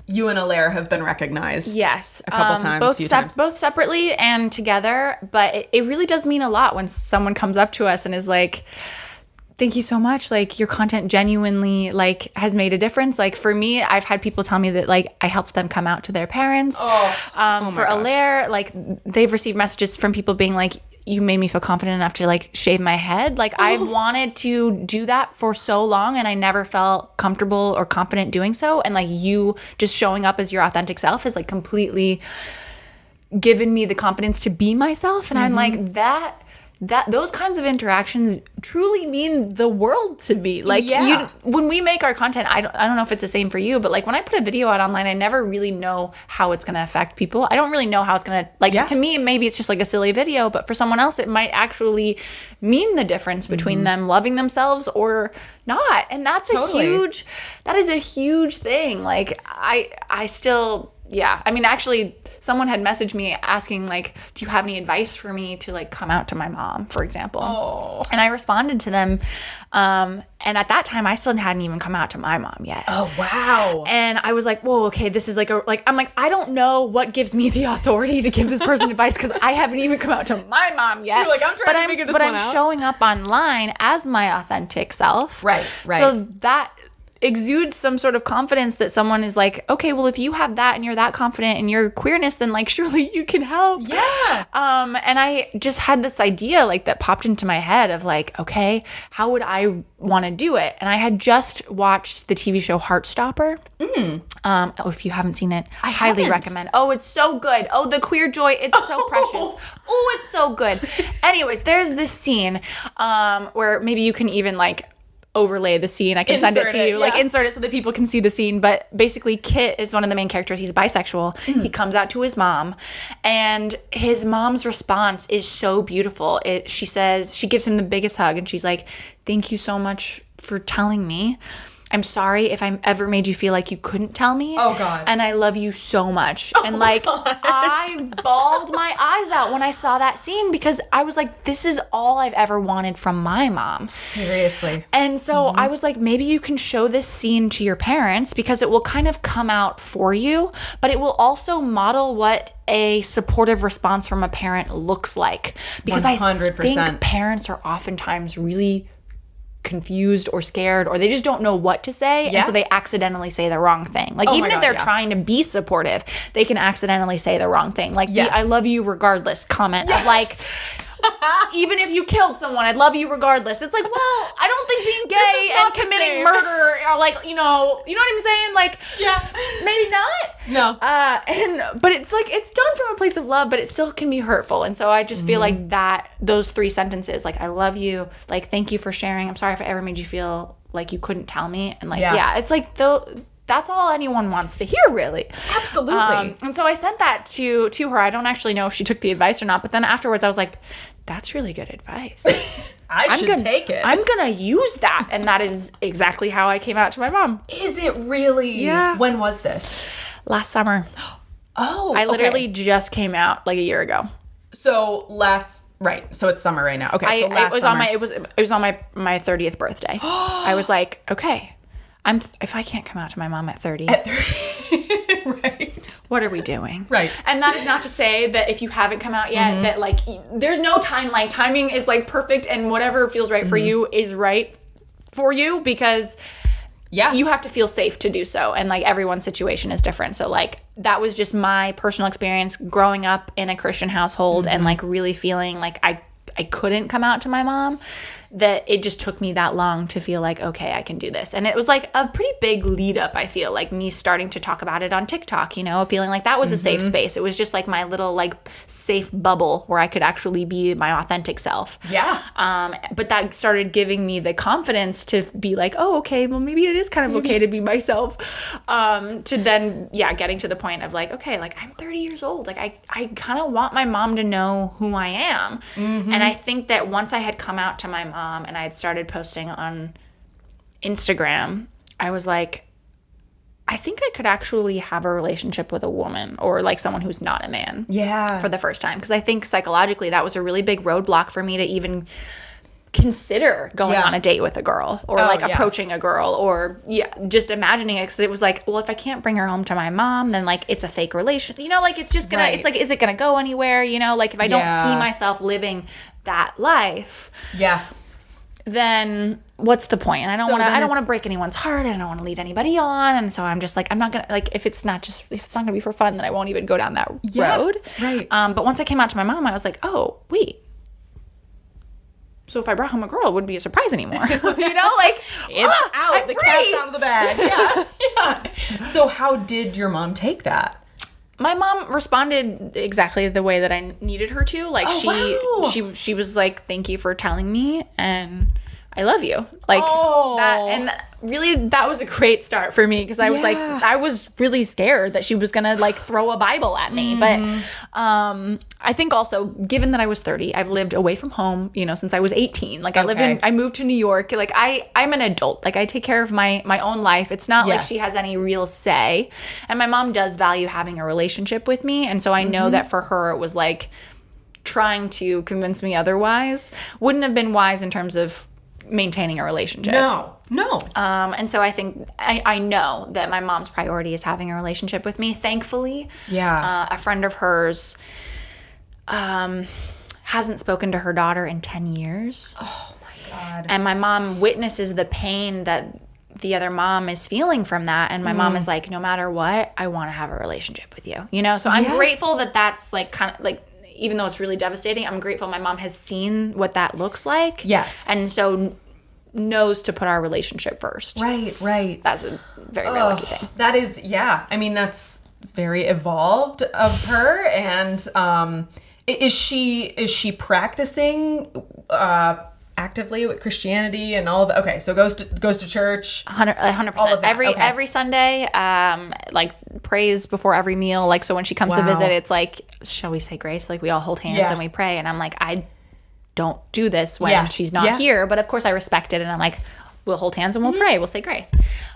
You and Alaire have been recognized. Yes. A couple times, a few times. Both separately and together. But it really does mean a lot when someone comes up to us and is like, thank you so much. Like, your content genuinely like has made a difference. Like, for me, I've had people tell me that like I helped them come out to their parents. For Alaire, like they've received messages from people being like, you made me feel confident enough to like shave my head. Like, I've wanted to do that for so long and I never felt comfortable or confident doing so. And like, you just showing up as your authentic self has like completely given me the confidence to be myself. And I'm like, that those kinds of interactions truly mean the world to me. Like, when we make our content, I don't know if it's the same for you, but like when I put a video out online, I never really know how it's going to affect people. I don't really know how it's going to, like, to me, maybe it's just like a silly video, but for someone else, it might actually mean the difference between them loving themselves or not. And that's that is a huge thing. Like, I still, I mean, actually, someone had messaged me asking, like, do you have any advice for me to, like, come out to my mom, for example? Oh. And I responded to them. And at that time, I still hadn't even come out to my mom yet. Oh, wow. And I was like, whoa, okay, this is like I'm like, I don't know what gives me the authority to give this person advice because I haven't even come out to my mom yet. You're like, I'm trying to figure this one out. But I'm showing up online as my authentic self. Right. So that exudes some sort of confidence that someone is like, okay, well, if you have that and you're that confident in your queerness, then like surely you can help. Yeah. And I just had this idea like that popped into my head of like, okay, how would I want to do it? And I had just watched the TV show Heartstopper. If you haven't seen it, I highly recommend. Oh, it's so good. Oh, the queer joy, it's so precious. Oh, it's so good. Anyways, there's this scene where maybe you can even like overlay the scene. I can send it to you, like insert it so that people can see the scene. But basically, Kit is one of the main characters. He's bisexual. He comes out to his mom, and his mom's response is so beautiful. She says, she gives him the biggest hug, and she's like, "Thank you so much for telling me. I'm sorry if I ever made you feel like you couldn't tell me. Oh, God. And I love you so much." And like, I bawled my eyes out when I saw that scene because I was like, this is all I've ever wanted from my mom. Seriously. And so I was like, maybe you can show this scene to your parents because it will kind of come out for you, but it will also model what a supportive response from a parent looks like. Because 100%. I think parents are oftentimes really confused or scared, or they just don't know what to say, and so they accidentally say the wrong thing. Like, even if they're trying to be supportive, they can accidentally say the wrong thing. Like, the "I love you regardless" comment of like, even if you killed someone, I'd love you regardless. It's like, well, I don't think being gay and committing murder are like, you know what I'm saying? Like, maybe not. No. But it's like, it's done from a place of love, but it still can be hurtful. And so I just feel like those three sentences, like, I love you, like, thank you for sharing, I'm sorry if I ever made you feel like you couldn't tell me. And like, it's like, that's all anyone wants to hear, really. Absolutely. And so I sent that to her. I don't actually know if she took the advice or not, but then afterwards I was like, that's really good advice. I should take it. I'm going to use that. And that is exactly how I came out to my mom. Is it really? Yeah. When was this? Last summer. Oh, I literally just came out like a year ago. So so it's summer right now. Okay, so last summer. It was on my 30th birthday. I was like, okay, if I can't come out to my mom at 30. Right. What are we doing? Right. And that is not to say that if you haven't come out yet, that like there's no timeline. Timing is like perfect, and whatever feels right for you is right for you, because you have to feel safe to do so, and like everyone's situation is different. So like that was just my personal experience growing up in a Christian household and like really feeling like I couldn't come out to my mom. that it just took me that long to feel like, okay, I can do this. And it was like a pretty big lead up, I feel like, me starting to talk about it on TikTok, you know, feeling like that was a safe space. It was just like my little like safe bubble where I could actually be my authentic self. Yeah. But that started giving me the confidence to be like, oh, okay, well, maybe it is kind of okay to be myself. To then, getting to the point of like, okay, like I'm 30 years old. Like I kind of want my mom to know who I am. And I think that once I had come out to my mom and I had started posting on Instagram, I was like, I think I could actually have a relationship with a woman or like someone who's not a man. Yeah. For the first time. Because I think psychologically that was a really big roadblock for me to even consider going on a date with a girl or approaching a girl or just imagining it, because it was like, well, if I can't bring her home to my mom, then like it's a fake relation, you know, like it's just gonna it's like, is it gonna go anywhere, you know, like if I don't see myself living that life, then what's the point? And I don't want to break anyone's heart, and I don't want to lead anybody on, and so I'm just like, I'm not gonna, like, if it's not gonna be for fun, then I won't even go down that road. Right. But once I came out to my mom, I was like, oh wait, so if I brought home a girl, it wouldn't be a surprise anymore. You know, like, it's out. The cat's out of the bag. Yeah. So how did your mom take that? My mom responded exactly the way that I needed her to. Like, she was like, thank you for telling me, and I love you. Like, that, and really, that was a great start for me, because I was like, I was really scared that she was gonna like throw a Bible at me. But I think also, given that I was 30, I've lived away from home, you know, since I was 18. Like, I moved to New York. Like, I'm an adult. Like, I take care of my own life. It's not like she has any real say. And my mom does value having a relationship with me. And so I know that for her, it was like trying to convince me otherwise wouldn't have been wise in terms of maintaining a relationship. No. And so I think I know that my mom's priority is having a relationship with me. Thankfully, a friend of hers hasn't spoken to her daughter in 10 years. Oh my God. And my mom witnesses the pain that the other mom is feeling from that. And my mom is like, no matter what, I want to have a relationship with you. You know? So I'm grateful that that's like kind of like, even though it's really devastating, I'm grateful my mom has seen what that looks like. Yes. And so knows to put our relationship first. Right. That's a very lucky thing. That is, I mean, that's very evolved of her. And is she practicing actively with Christianity and all of that? Okay, so goes to church. 100%. Every Sunday, like prays before every meal. Like, so when she comes to visit, it's like, shall we say grace? Like, we all hold hands and we pray. And I'm like, I don't do this when she's not here. But of course I respect it. And I'm like, we'll hold hands and we'll pray. We'll say grace.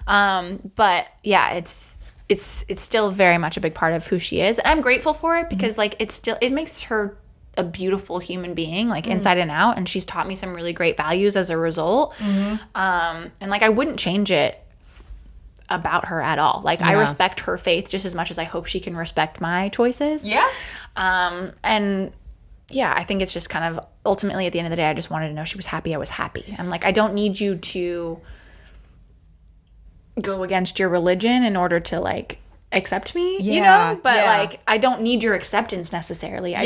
But yeah, it's still very much a big part of who she is. And I'm grateful for it, because like it makes her a beautiful human being, like inside and out. And she's taught me some really great values as a result. And like, I wouldn't change it about her at all. Like, I respect her faith just as much as I hope she can respect my choices. And yeah, I think it's just kind of ultimately at the end of the day, I just wanted to know she was happy. I was happy. I'm like, I don't need you to go against your religion in order to like accept me, you know? But like, I don't need your acceptance necessarily. I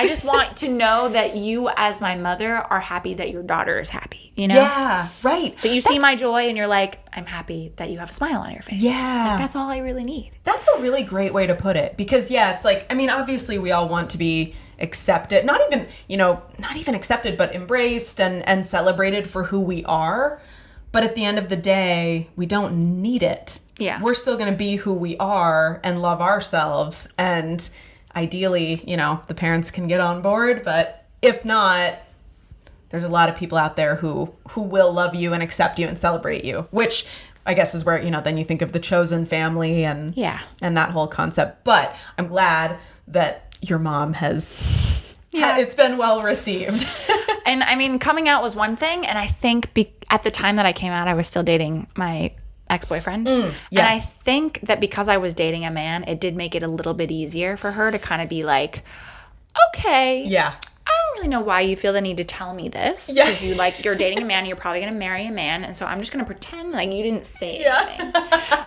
just want to know that you as my mother are happy that your daughter is happy, you know? Yeah, right. That you see my joy and you're like, I'm happy that you have a smile on your face. Yeah. Like, that's all I really need. That's a really great way to put it, because it's like, I mean, obviously we all want to be accepted, not even accepted, but embraced and celebrated for who we are. But at the end of the day, we don't need it. Yeah. We're still going to be who we are and love ourselves. And ideally, you know, the parents can get on board. But if not, there's a lot of people out there who will love you and accept you and celebrate you, which I guess is where, you know, then you think of the chosen family and that whole concept. But I'm glad that your mom has, it's been well received. And I mean, coming out was one thing. And I think at the time that I came out, I was still dating my ex-boyfriend. And I think that because I was dating a man, it did make it a little bit easier for her to kind of be like, okay, I don't really know why you feel the need to tell me this. Because you're dating a man, you're probably going to marry a man. And so I'm just going to pretend like you didn't say anything.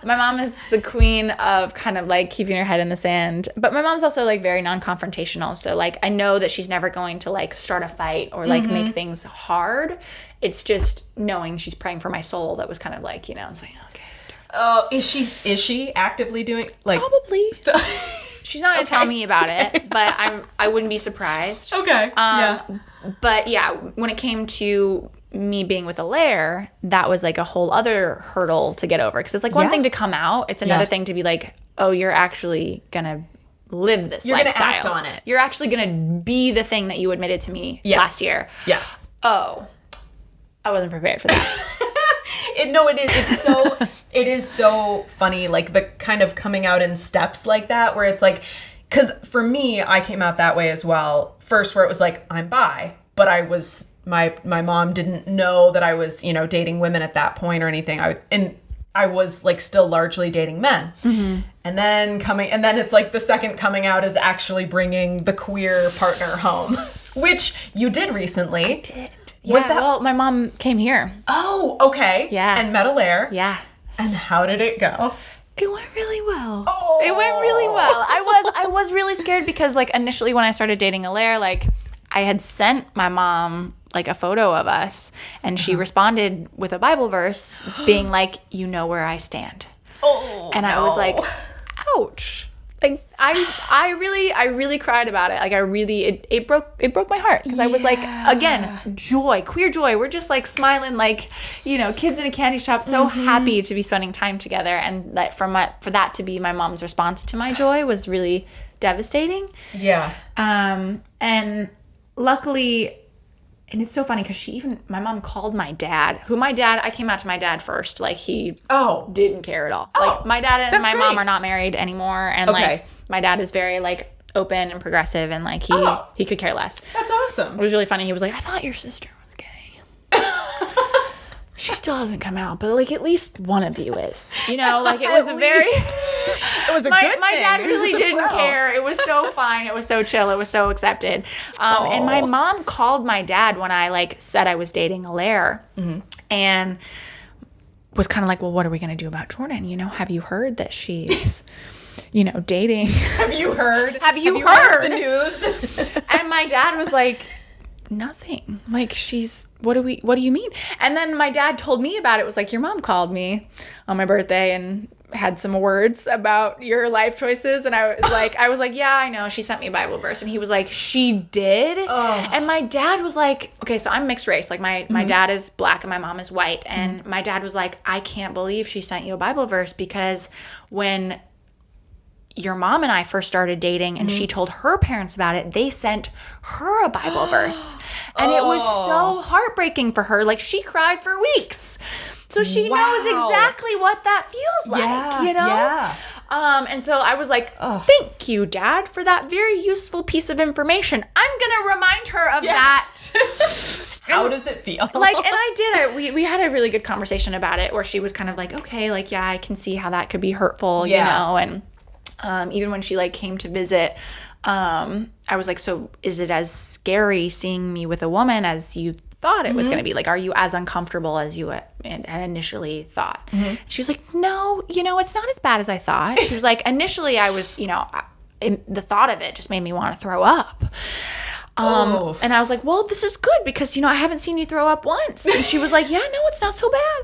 My mom is the queen of kind of like keeping her head in the sand. But my mom's also like very non-confrontational. So like I know that she's never going to like start a fight or like make things hard. It's just knowing she's praying for my soul that was kind of like, it's like, okay. Oh, is she actively doing like probably? She's not going to tell me about it, but I wouldn't be surprised. Okay. But yeah, when it came to me being with Alaire, that was like a whole other hurdle to get over. Because it's like one thing to come out. It's another thing to be like, oh, you're actually going to live this lifestyle. You're going to act on it. You're actually going to be the thing that you admitted to me last year. Yes. Oh, I wasn't prepared for that. It is so funny, like the kind of coming out in steps like that, where it's like, because for me, I came out that way as well. First, where it was like, I'm bi, but I was, my mom didn't know that I was, dating women at that point or anything. I was like still largely dating men. Mm-hmm. And then it's like the second coming out is actually bringing the queer partner home, which you did recently. I did. Well, my mom came here. Oh, okay. Yeah. And met Alaire. Yeah. And how did it go? It went really well. Oh. It went really well. I was really scared because like initially when I started dating Alaire, like I had sent my mom like a photo of us and she responded with a Bible verse being like, you know where I stand. Oh. And I was like, ouch. Like I really cried about it. Like it broke my heart because I was like, again, joy, queer joy. We're just like smiling like, kids in a candy shop, so happy to be spending time together. And like for that to be my mom's response to my joy was really devastating. Yeah. And luckily, and it's so funny because my mom called my dad, I came out to my dad first. Like he didn't care at all. Like my dad and my mom are not married anymore. And like my dad is very like open and progressive and like he could care less. That's awesome. It was really funny. He was like, I thought your sister was gay. She still hasn't come out, but like at least one of you is. Like it was it was a good thing. My dad really didn't care. It was so fine. It was so chill. It was so accepted. And my mom called my dad when I like said I was dating Alaire and was kind of like, well, what are we going to do about Jordan? Have you heard that she's, dating? Have you heard? Have you heard the news? And my dad was like, nothing. Like what do you mean? And then my dad told me about it. It was like, your mom called me on my birthday and had some words about your life choices. And I was like, yeah, I know. She sent me a Bible verse. And he was like, she did? Oh. And my dad was like, okay, so I'm mixed race. Like my dad is black and my mom is white. And my dad was like, I can't believe she sent you a Bible verse because when your mom and I first started dating and she told her parents about it, they sent her a Bible verse. And it was so heartbreaking for her. Like she cried for weeks. So she knows exactly what that feels like, Yeah. And so I was like, thank you, Dad, for that very useful piece of information. I'm going to remind her of that. How does it feel? Like, and I did. We had a really good conversation about it where she was kind of like, okay, like, yeah, I can see how that could be hurtful, and even when she like came to visit, I was like, so is it as scary seeing me with a woman as you thought it was going to be? Like, are you as uncomfortable as you had initially thought? She was like, no, it's not as bad as I thought. She was like, initially I was, the thought of it just made me want to throw up. And I was like, well, this is good because, I haven't seen you throw up once. And she was like, yeah, no, it's not so bad.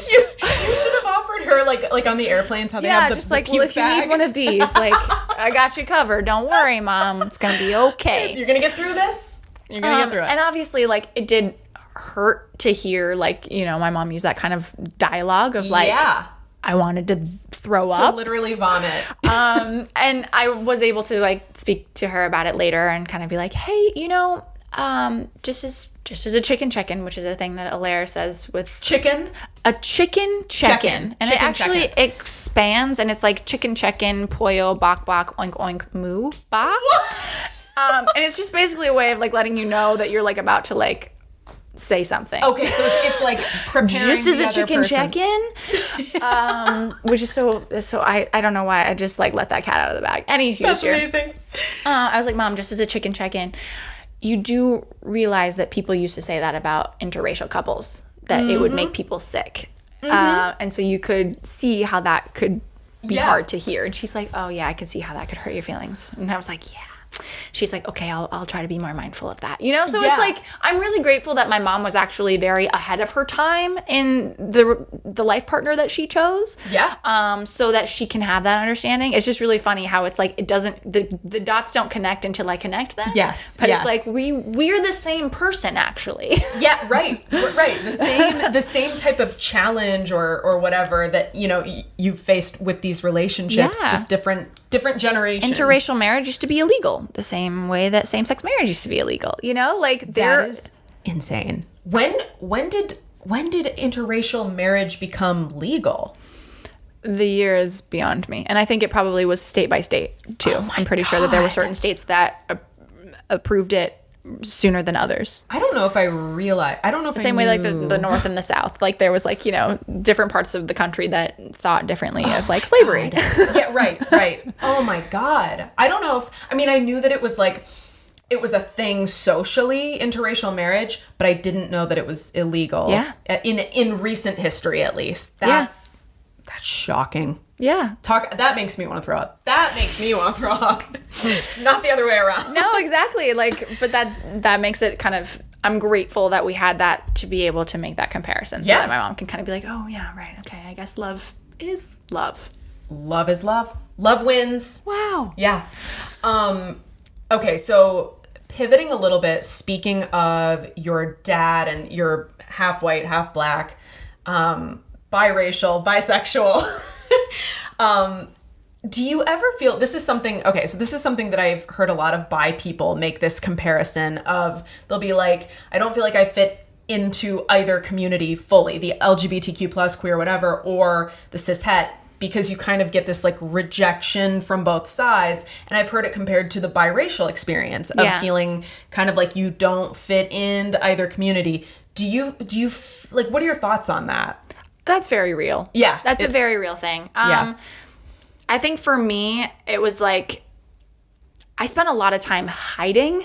You should have offered her like on the airplanes how they have the like, well, if you need one of these, like, I got you covered. Don't worry, Mom. It's going to be okay. You're going to get through this. You're going to get through it. And obviously, like, it did hurt to hear, like, my mom use that kind of dialogue of, like, I wanted to throw up. To literally vomit. And I was able to like speak to her about it later and kind of be like, hey, just as a chicken check-in, which is a thing that Alaire says with chicken. A chicken check-in. And it actually expands and it's like chicken check-in, pollo, bok bok, oink oink, moo, ba. And it's just basically a way of like letting you know that you're like about to like say something. Okay, so it's like preparing just as a chicken check-in, which is so I don't know why I just like let that cat out of the bag. That's amazing. I was like, Mom, just as a chicken check-in, you do realize that people used to say that about interracial couples, that it would make people sick. And so you could see how that could be hard to hear. And she's like, oh yeah, I can see how that could hurt your feelings. And I was like, yeah. She's like, okay, I'll try to be more mindful of that. You know, so it's like, I'm really grateful that my mom was actually very ahead of her time in the life partner that she chose. Yeah. So that she can have that understanding. It's just really funny how it's like, it doesn't, the dots don't connect until I connect them. Yes. But it's like, we're the same person actually. Yeah, right. Right. The same type of challenge or whatever that, you know, you've faced with these relationships, just different generations. Interracial marriage used to be illegal the same way that same-sex marriage used to be illegal, you know, like that is insane. When did interracial marriage become legal? The year is beyond me, and I think it probably was state by state too. I'm pretty sure that there were certain states that approved it sooner than others. I don't know if I realized. I don't know if the same way like the North and the South. Like there was like, you know, different parts of the country that thought differently of like slavery. Yeah, right. Oh my God. I don't know if, I mean, I knew that it was like, it was a thing socially, interracial marriage, but I didn't know that it was illegal. Yeah. In recent history, at least. That's shocking. Yeah. That makes me want to throw up. Not the other way around. No, exactly. Like, but that makes it kind of, I'm grateful that we had that to be able to make that comparison so that my mom can kind of be like, oh yeah, right. Okay. I guess love is love. Love is love. Love wins. Wow. Yeah. Okay. So pivoting a little bit, speaking of your dad and you're half white, half black, biracial, bisexual. Do you ever feel, this is something that I've heard a lot of bi people make this comparison of, they'll be like, I don't feel like I fit into either community fully, the LGBTQ plus, queer, whatever, or the cis het, because you kind of get this like rejection from both sides. And I've heard it compared to the biracial experience of feeling kind of like you don't fit into either community. Do you like, what are your thoughts on that? That's very real. Yeah. That's a very real thing. I think for me, it was like, I spent a lot of time hiding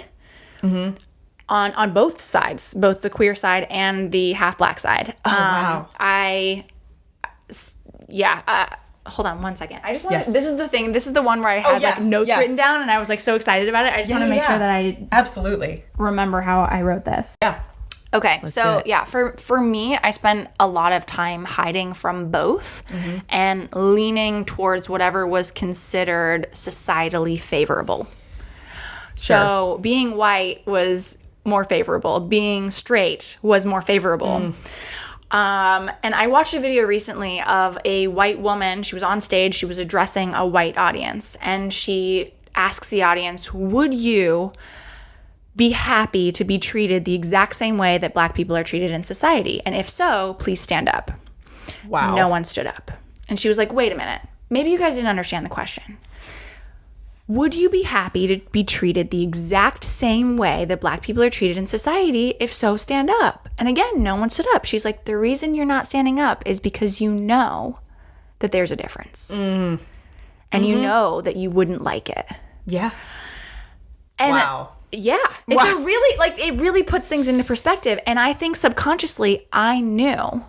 on both sides, both the queer side and the half black side. Oh, wow. Hold on one second. I just want to, this is the thing. This is the one where I had like notes written down and I was like so excited about it. I just want to make sure that I absolutely remember how I wrote this. Yeah. Okay, so for me, I spent a lot of time hiding from both and leaning towards whatever was considered societally favorable. Sure. So being white was more favorable. Being straight was more favorable. And I watched a video recently of a white woman. She was on stage. She was addressing a white audience. And she asks the audience, would you be happy to be treated the exact same way that black people are treated in society? And if so, please stand up. Wow. No one stood up. And she was like, wait a minute. Maybe you guys didn't understand the question. Would you be happy to be treated the exact same way that black people are treated in society? If so, stand up. And again, no one stood up. She's like, the reason you're not standing up is because you know that there's a difference. And you know that you wouldn't like it. Yeah. And yeah, it's a really, like, it really puts things into perspective. And I think subconsciously I knew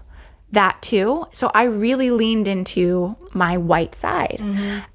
that too. So I really leaned into my white side.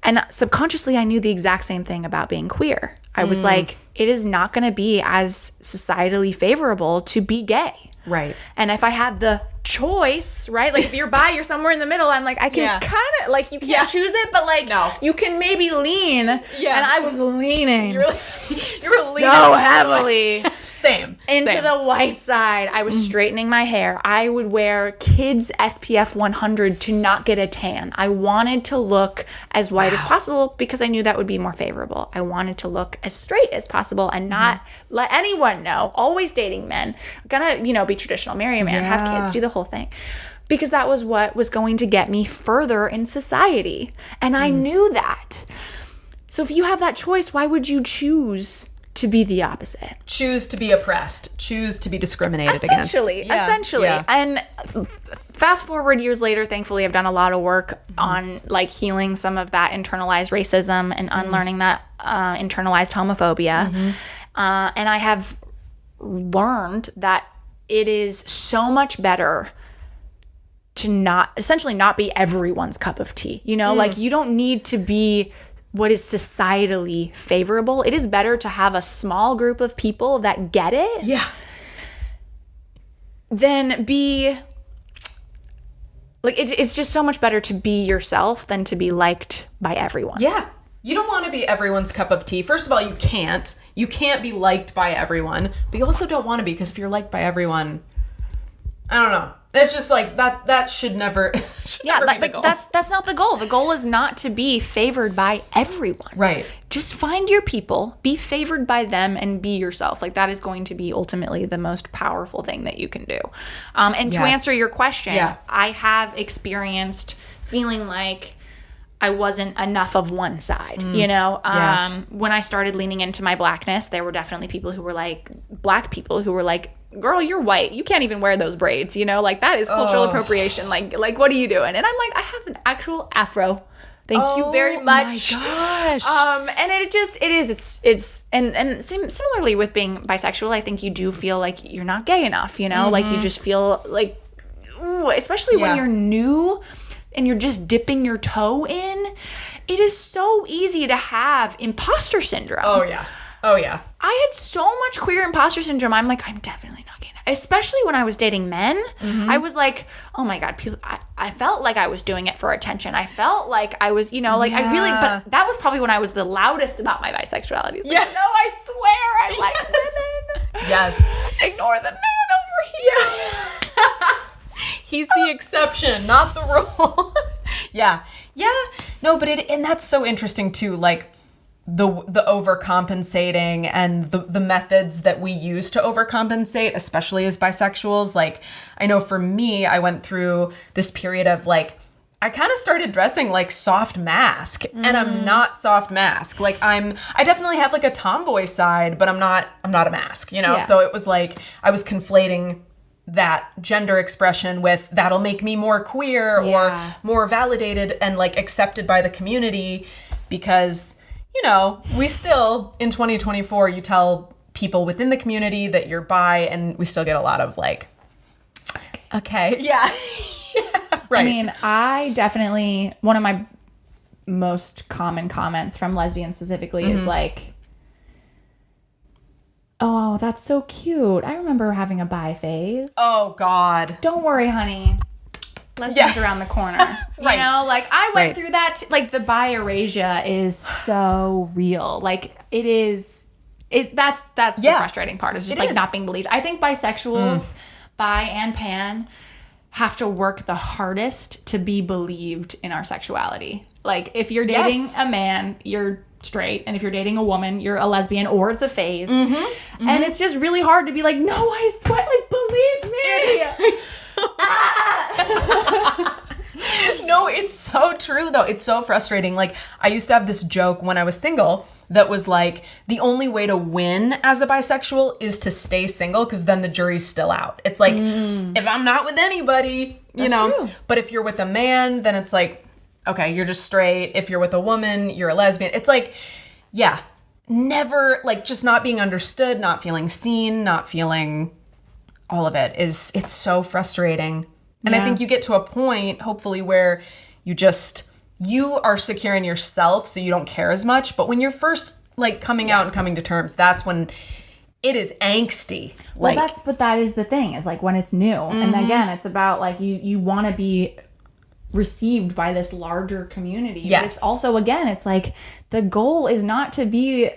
And subconsciously I knew the exact same thing about being queer. I was like, it is not going to be as societally favorable to be gay. Right. And if I had the choice, right? Like if you're bi, you're somewhere in the middle. I'm like, I can kind of, like, you can't choose it, but like, you can maybe lean. Yeah. And I was leaning. You were leaning so heavily. Same. Into the white side. I was straightening my hair. I would wear kids SPF 100 to not get a tan. I wanted to look as white as possible because I knew that would be more favorable. I wanted to look as straight as possible and not let anyone know. Always dating men. Gonna, be traditional, marry a man, have kids, do the whole thing. Because that was what was going to get me further in society. And I knew that. So if you have that choice, why would you choose to be the opposite? Choose to be oppressed. Choose to be discriminated against. Essentially. Yeah. And fast forward years later, thankfully, I've done a lot of work on like healing some of that internalized racism and unlearning that internalized homophobia. And I have learned that it is so much better to essentially not be everyone's cup of tea. You know, like you don't need to be what is societally favorable. It is better to have a small group of people that get it. Yeah. Than be like, it's just so much better to be yourself than to be liked by everyone. Yeah. You don't want to be everyone's cup of tea. First of all, you can't. You can't be liked by everyone, but you also don't want to be, because if you're liked by everyone, I don't know. It's just like that should never yeah, never be the goal. That's not the goal. The goal is not to be favored by everyone. Right. Just find your people, be favored by them, and be yourself. Like, that is going to be ultimately the most powerful thing that you can do. And to answer your question, I have experienced feeling like I wasn't enough of one side, you know? When I started leaning into my blackness, there were definitely people who were like, black people who were like, girl, you're white. You can't even wear those braids, you know? Like, that is cultural appropriation. Like, what are you doing? And I'm like, I have an actual afro. Thank you very much. Oh my gosh. And it's similarly with being bisexual, I think you do feel like you're not gay enough, you know? Like, you just feel like, ooh, especially when you're new and you're just dipping your toe in, it is so easy to have imposter syndrome. Oh, yeah. I had so much queer imposter syndrome. I'm like, I'm definitely not gay. Especially when I was dating men. I was like, oh my God, people, I felt like I was doing it for attention. I felt like I was, you know, like I really, but that was probably when I was the loudest about my bisexuality. It's like, no, I swear I like women. Yes. Ignore the man over here. He's the exception, not the rule. Yeah. No, but and that's so interesting too. Like, the overcompensating and the methods that we use to overcompensate, especially as bisexuals. Like, I know for me, I went through this period of like, I kind of started dressing like soft mask, and I'm not soft mask. Like, I definitely have like a tomboy side, but I'm not a mask, you know? Yeah. So it was like, I was conflating that gender expression with that'll make me more queer or more validated and like accepted by the community, because, you know, we still, in 2024, you tell people within the community that you're bi, and we still get a lot of like, okay. Yeah. Right. I mean, I definitely, one of my most common comments from lesbians specifically is like, oh, that's so cute. I remember having a bi phase. Oh, God. Don't worry, honey. Lesbians around the corner. Right. You know, like, I went through that. Like, the bi erasure is so real. Like, it is. That's the frustrating part. Is just like not being believed. I think bisexuals, bi and pan, have to work the hardest to be believed in our sexuality. Like, if you're dating a man, you're straight, and if you're dating a woman, you're a lesbian, or it's a phase. And it's just really hard to be like, no, I swear, like, believe me. No, it's so true though. It's so frustrating. Like, I used to have this joke when I was single that was like, the only way to win as a bisexual is to stay single, because then the jury's still out. It's like, if I'm not with anybody, you know, true. But if you're with a man, then it's like, okay, you're just straight. If you're with a woman, you're a lesbian. It's like, never, like, just not being understood, not feeling seen, not feeling all of it it's so frustrating. And I think you get to a point, hopefully, where you are secure in yourself, so you don't care as much. But when you're first, like, coming out and coming to terms, that's when it is angsty. Well, but that is the thing, is like when it's new. And again, it's about like, you want to be received by this larger community. Yes. But it's also, again, it's like the goal is not to be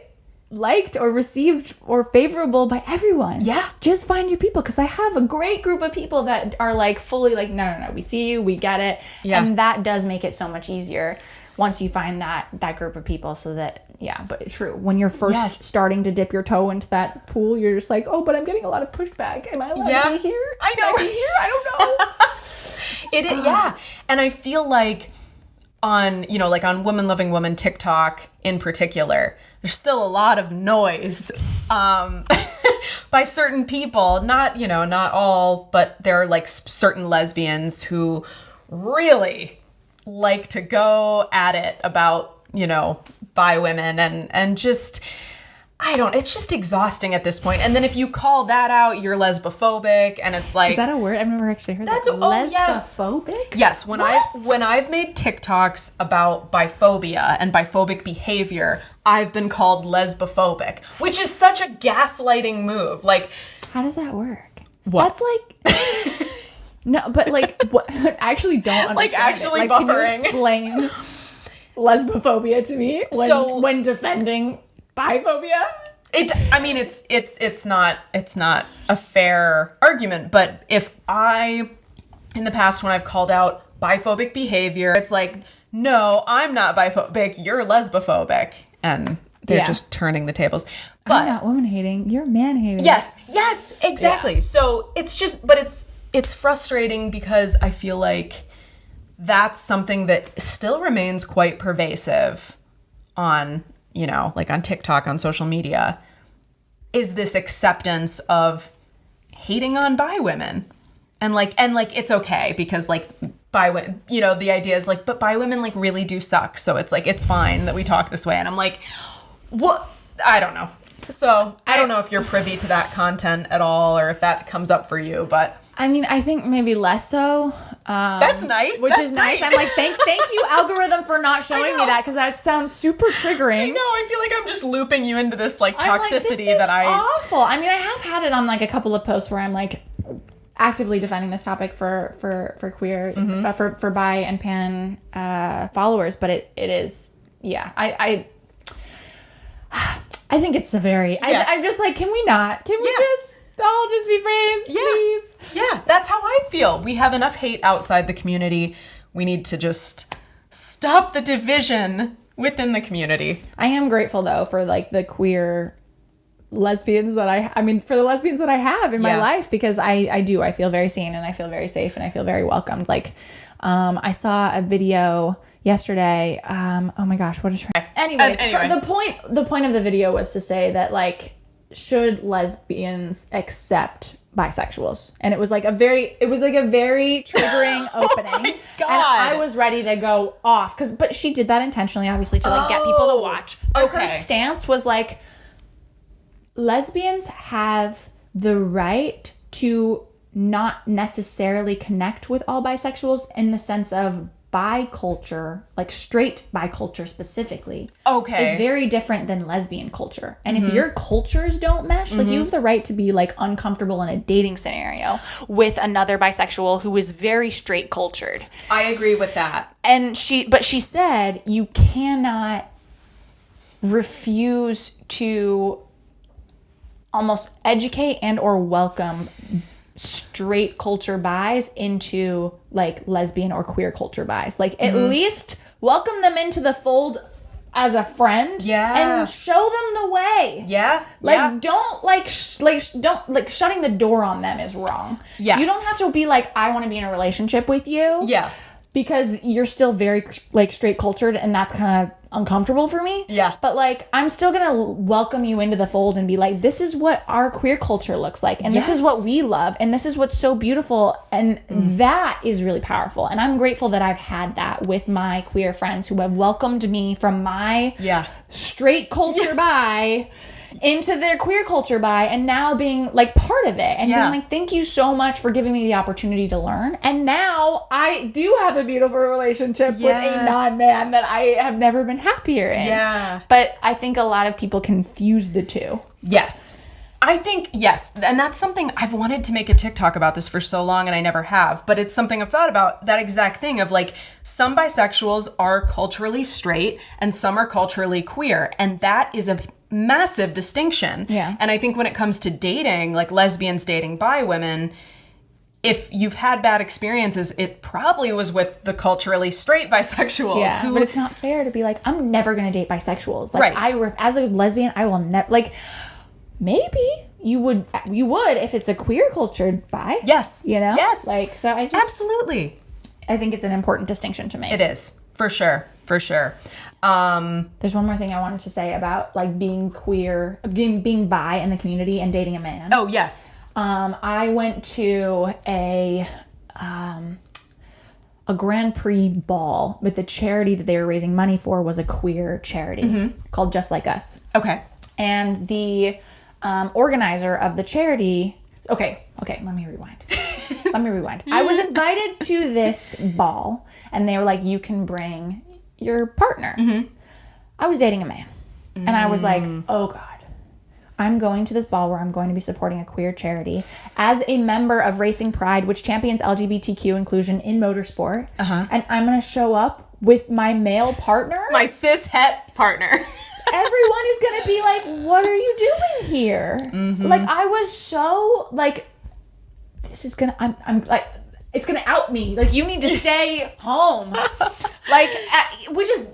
liked or received or favorable by everyone. Yeah. Just find your people, because I have a great group of people that are like fully like, no, we see you, we get it. Yeah. And that does make it so much easier once you find that group of people, so that, but true. When you're first starting to dip your toe into that pool, you're just like, oh, but I'm getting a lot of pushback. Am I allowed to be here? I know. Can I be here? I don't know. It is, and I feel like on Women Loving Women TikTok in particular, there's still a lot of noise by certain people, not all, but there are like certain lesbians who really like to go at it about, bi women, and just, it's just exhausting at this point. And then if you call that out, you're lesbophobic, and it's like... Is that a word? I've never actually heard that. Lesbophobic? Yes. When I've made TikToks about biphobia and biphobic behavior, I've been called lesbophobic, which is such a gaslighting move. Like... How does that work? What? That's like... No, but like, what, I actually don't understand like actually it. Like, buffering. Can you explain lesbophobia to me when defending biphobia? It's not a fair argument, but if in the past when I've called out biphobic behavior, it's like, no, I'm not biphobic, you're lesbophobic, and they're just turning the tables. But I'm not woman hating, you're man hating. Yes, exactly. Yeah. So it's frustrating because I feel like that's something that still remains quite pervasive on, like on TikTok, on social media, is this acceptance of hating on bi women. And it's okay because like bi women, the idea is like, but bi women like really do suck. So it's like, it's fine that we talk this way. And I'm like, what? I don't know. So I don't know if you're privy to that content at all or if that comes up for you, but... I mean, I think maybe less so. That's nice. Which is nice. I'm like, thank you, algorithm, for not showing me that, because that sounds super triggering. I know. I feel like I'm just looping you into this like toxicity awful. I mean, I have had it on like a couple of posts where I'm like actively defending this topic for queer, for bi and pan followers, but it is, I think it's severity. Yeah. I'm just like, can we just all just be friends, please? Yeah, that's how I feel. We have enough hate outside the community. We need to just stop the division within the community. I am grateful though for like the queer lesbians for the lesbians that I have in my life, because I feel very seen and I feel very safe and I feel very welcomed. Like, I saw a video yesterday. Oh my gosh, what is her? Anyways, the point of the video was to say that like, should lesbians accept bisexuals? And it was like a very triggering opening. Oh my God. And I was ready to go off but she did that intentionally, obviously, to like get people to watch. But her stance was like, lesbians have the right to not necessarily connect with all bisexuals in the sense of bi culture, like straight bi culture specifically, is very different than lesbian culture. And if your cultures don't mesh, like you have the right to be like uncomfortable in a dating scenario with another bisexual who is very straight cultured. I agree with that. And she said you cannot refuse to almost educate and or welcome straight culture bis into like lesbian or queer culture bis. Like at least welcome them into the fold as a friend, and show them the way. Don't shutting the door on them is wrong. You don't have to be like, I want to be in a relationship with you. Because you're still very like straight cultured, and that's kind of uncomfortable for me. But like, I'm still gonna welcome you into the fold and be like, this is what our queer culture looks like, and this is what we love, and this is what's so beautiful, and that is really powerful. And I'm grateful that I've had that with my queer friends who have welcomed me from my straight culture bi into their queer culture bi, and now being like part of it and being like, thank you so much for giving me the opportunity to learn. And now I do have a beautiful relationship with a non-man that I have never been happier in. But I think a lot of people confuse the two. I think, and that's something I've wanted to make a TikTok about this for so long, and I never have, but it's something I've thought about, that exact thing of like, some bisexuals are culturally straight and some are culturally queer, and that is a massive distinction. And I think when it comes to dating, like lesbians dating bi women, if you've had bad experiences, it probably was with the culturally straight bisexuals. But it's not fair to be like, I'm never going to date bisexuals. Like, as a lesbian, I will never, like, maybe you would if it's a queer cultured bi. Like, so I just... Absolutely. I think it's an important distinction to make. It is. For sure. There's one more thing I wanted to say about like being queer, being bi in the community and dating a man. Oh, yes. I went to a Grand Prix ball, but the charity that they were raising money for was a queer charity called Just Like Us. And the organizer of the charity... Okay, let me rewind. I was invited to this ball, and they were like, you can bring your partner. I was dating a man. And I was like, oh God. I'm going to this ball where I'm going to be supporting a queer charity as a member of Racing Pride, which champions LGBTQ inclusion in motorsport. And I'm going to show up with my male partner. My cis-het partner. Everyone is going to be like, what are you doing here? Like, I was so like, this is going to, I'm like, it's going to out me. Like, you need to stay home. Like, which is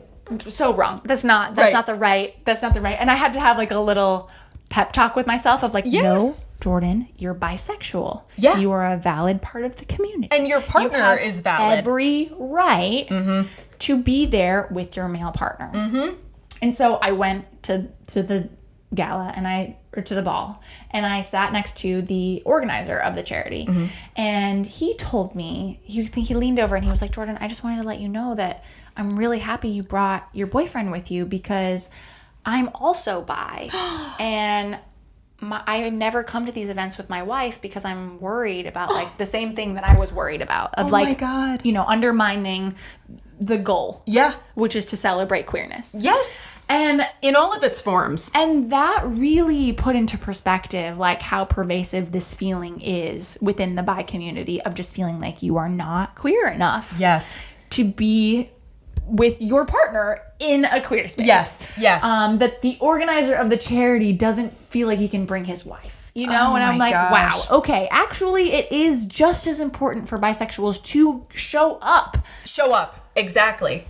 so wrong. That's not the right. And I had to have like a little pep talk with myself of like, no, Jordan, you're bisexual. Yeah. You are a valid part of the community. And your partner is valid. Every right to be there with your male partner. And so I went to the gala or to the ball, and I sat next to the organizer of the charity. And he told me, he leaned over and he was like, Jordan, I just wanted to let you know that I'm really happy you brought your boyfriend with you because I'm also bi, and I never come to these events with my wife because I'm worried about like the same thing that I was worried about of my God. Undermining the goal. Yeah. Which is to celebrate queerness. Yes. And in all of its forms. And that really put into perspective like how pervasive this feeling is within the bi community of just feeling like you are not queer enough. Yes. To be with your partner in a queer space. Yes. That the organizer of the charity doesn't feel like he can bring his wife, and I'm like, wow, okay, actually it is just as important for bisexuals to show up, exactly,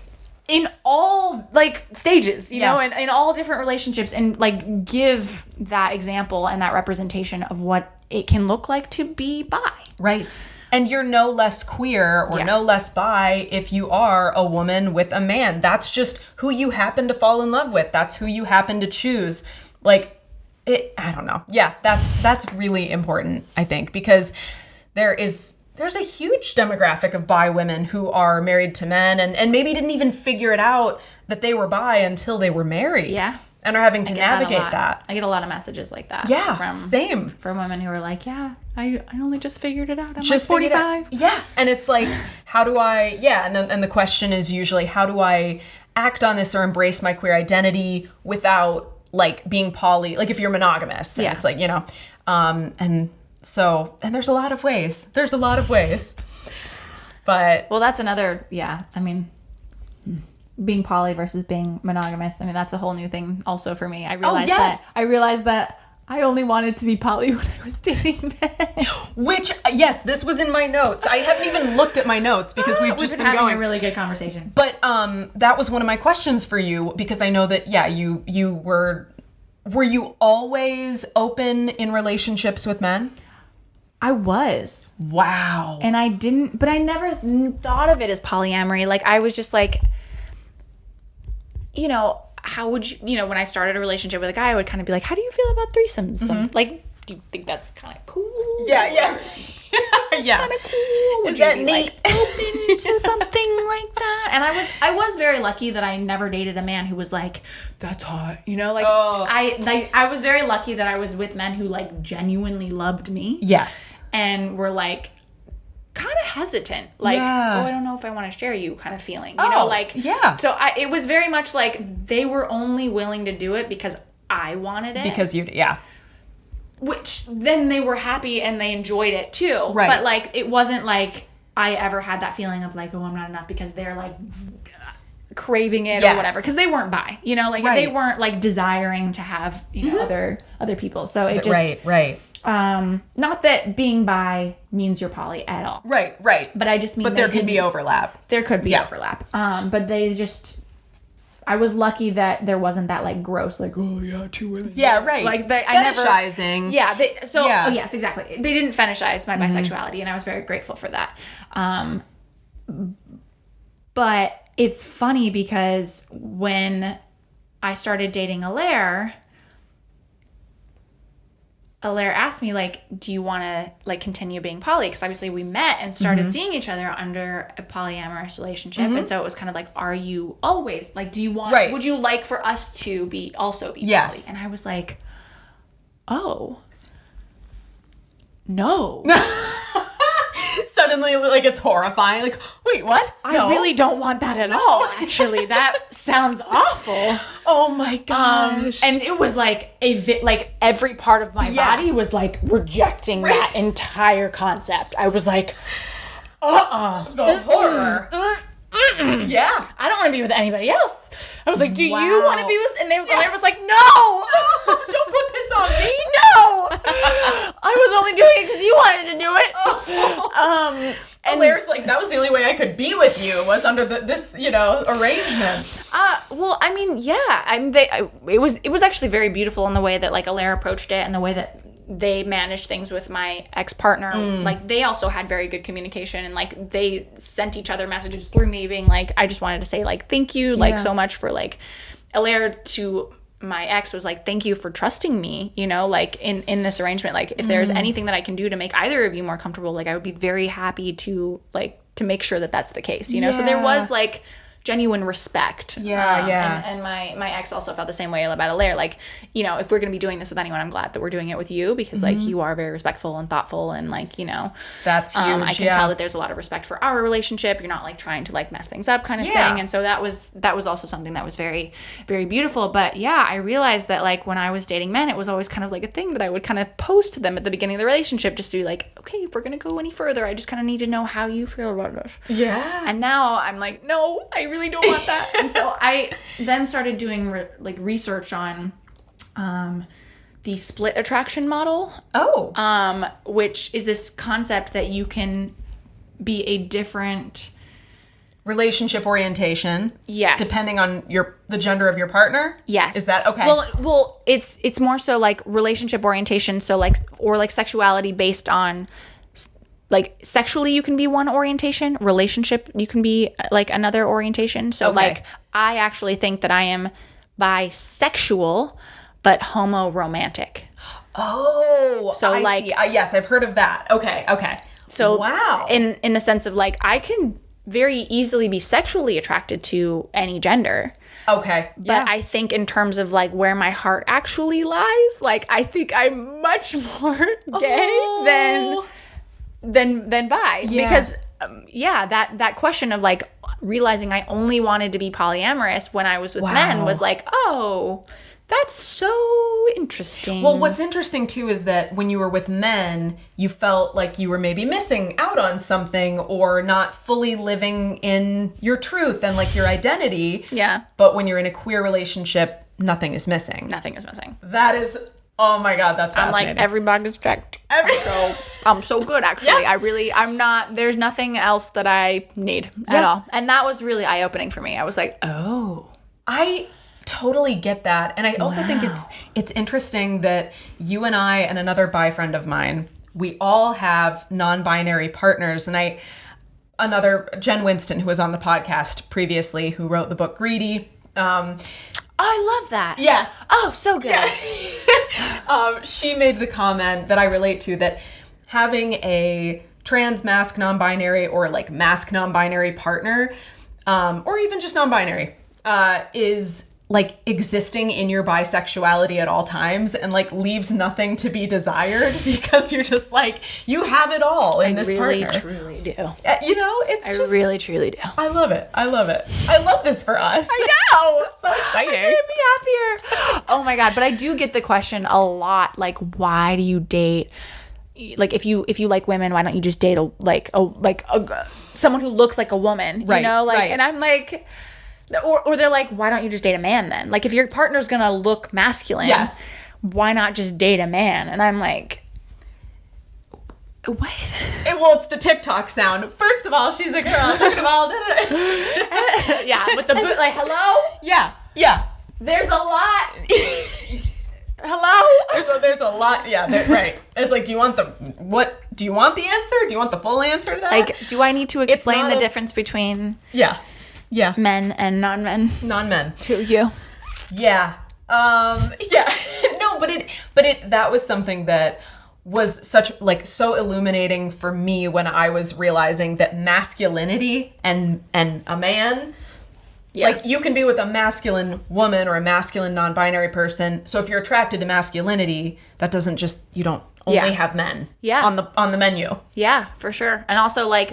in all like stages, you know, and in all different relationships, and like give that example and that representation of what it can look like to be bi. Right. And you're no less queer or no less bi if you are a woman with a man. That's just who you happen to fall in love with. That's who you happen to choose. Like, I don't know. Yeah, that's really important, I think, because there's a huge demographic of bi women who are married to men and maybe didn't even figure it out that they were bi until they were married. Yeah. And are having to navigate that. I get a lot of messages like that. Yeah, same. From women who are like, I only just figured it out. I'm just 45. Yeah. And it's like, how do I, and the question is usually, how do I act on this or embrace my queer identity without like being like if you're monogamous. And it's like, and there's a lot of ways. But. Well, that's another, being poly versus being monogamous. I mean, that's a whole new thing also for me. I realized that I only wanted to be poly when I was dating men. Which, yes, this was in my notes. I haven't even looked at my notes because we've just been having going. A really good conversation. But that was one of my questions for you because I know that, you were you always open in relationships with men? I was. Wow. And I didn't, but I never thought of it as polyamory. Like, I was just like, how would you, when I started a relationship with a guy, I would kind of be like, how do you feel about threesomes? Like, do you think that's kind of cool? Yeah. It's kind of cool. Would you be like open to something like that? And I was very lucky that I never dated a man who was like, that's hot. I was very lucky that I was with men who like genuinely loved me. Yes. And were like, kind of hesitant, like, I don't know if I want to share you kind of feeling, so it was very much like they were only willing to do it because I wanted it, because which then they were happy and they enjoyed it too, right? But like it wasn't like I ever had that feeling of like, I'm not enough because they're like craving it or whatever, because they weren't bi, they weren't like desiring to have other people, so it just right. Not that being bi means you're poly at all. Right. But I just mean but there could be overlap. There could be overlap. But I was lucky that there wasn't that like gross, like, two women. Yeah, right. Like fetishizing. Yes, exactly. They didn't fetishize my bisexuality, and I was very grateful for that. But it's funny because when I started dating Alaire, Alaire asked me, like, do you want to, like, continue being poly? Because obviously we met and started seeing each other under a polyamorous relationship. And so it was kind of like, are you always, like, do you want, would you like for us to be poly? And I was like, oh, no. Suddenly, like, it's horrifying. Like, wait, what? I really don't want that at all, actually. That sounds awful. Oh, my gosh. And it was like, like, every part of my body was, like, rejecting that entire concept. I was like, the horror. Yeah. I don't want to be with anybody else. I was like, do you want to be with... And they was like, no. Don't put this on me. No. I was only doing it because you wanted to do it. And Alaire's like, that was the only way I could be with you was under this, arrangement. Well, I mean, yeah. It was actually very beautiful in the way that, like, Alaire approached it and the way that they managed things with my ex-partner. Like, they also had very good communication, and, like, they sent each other messages through me being like, I just wanted to say, like, thank you, like, so much for, like, Alaire to my ex was like, thank you for trusting me, like, in this arrangement. Like, if there's anything that I can do to make either of you more comfortable, like, I would be very happy to, like, to make sure that that's the case, So there was, like, genuine respect. And my ex also felt the same way about Alaire. Like, if we're going to be doing this with anyone, I'm glad that we're doing it with you because, like, you are very respectful and thoughtful and, like, That's huge, I can tell that there's a lot of respect for our relationship. You're not, like, trying to, like, mess things up kind of thing. And so that was also something that was very, very beautiful. But, yeah, I realized that, like, when I was dating men, it was always kind of, like, a thing that I would kind of pose to them at the beginning of the relationship just to be like, okay, if we're going to go any further, I just kind of need to know how you feel about this. Yeah. And now I'm like, no, I really don't want that. And so I then started doing research on the split attraction model. Which is this concept that you can be a different relationship orientation. Yes. Depending on the gender of your partner. Yes. Is that okay? Well, it's more so like relationship orientation. So like, or like sexuality based on, like, sexually you can be one orientation, relationship you can be like another orientation. So like, I actually think that I am bisexual but homoromantic. Oh, so I like see. Yes, I've heard of that. Okay. So wow. In the sense of, like, I can very easily be sexually attracted to any gender. Okay. But I think in terms of, like, where my heart actually lies, like, I think I'm much more gay than bi. Because that question of, like, realizing I only wanted to be polyamorous when I was with men was like, oh, that's so interesting. Well, what's interesting too is that when you were with men, you felt like you were maybe missing out on something or not fully living in your truth and, like, your identity. Yeah. But when you're in a queer relationship, nothing is missing. Nothing is missing. That is, oh my God, that's fascinating. I'm like, everybody's checked. So I'm so good, actually. I'm not, there's nothing else that I need at all. And that was really eye-opening for me. I was like, oh. I totally get that. And I also think it's interesting that you and I and another bi friend of mine, we all have non-binary partners. And another Jen Winston, who was on the podcast previously, who wrote the book Greedy. I love that. Yes. Oh, so good. Yeah. She made the comment that I relate to, that having a trans masc non-binary or, like, masc non-binary partner, or even just non-binary, is, like, existing in your bisexuality at all times and, like, leaves nothing to be desired because you're just like, you have it all in this partner. I really, truly do. I really, truly do. I love it. I love this for us. I know. So exciting. I couldn't be happier. Oh my God. But I do get the question a lot, like, why do you date? Like, if you like women, why don't you just date someone who looks like a woman? Right. Right. And I'm like, or they're like, why don't you just date a man then? Like, if your partner's gonna look masculine, why not just date a man? And I'm like, what? Well, it's the TikTok sound. First of all, she's a girl. Second of all, yeah, with the boot, like, hello? Yeah. There's a lot. Hello? There's a lot. Yeah, right. It's like, do you want the answer? Do you want the full answer to that? Like, do I need to explain the difference between men and non-men? Non-men. To you? Yeah. Yeah. No, No, but it that was something that was so illuminating for me when I was realizing that masculinity and a man, like you can be with a masculine woman or a masculine non-binary person. So if you're attracted to masculinity, that doesn't just, you don't only have men on the menu. Yeah, for sure. And also like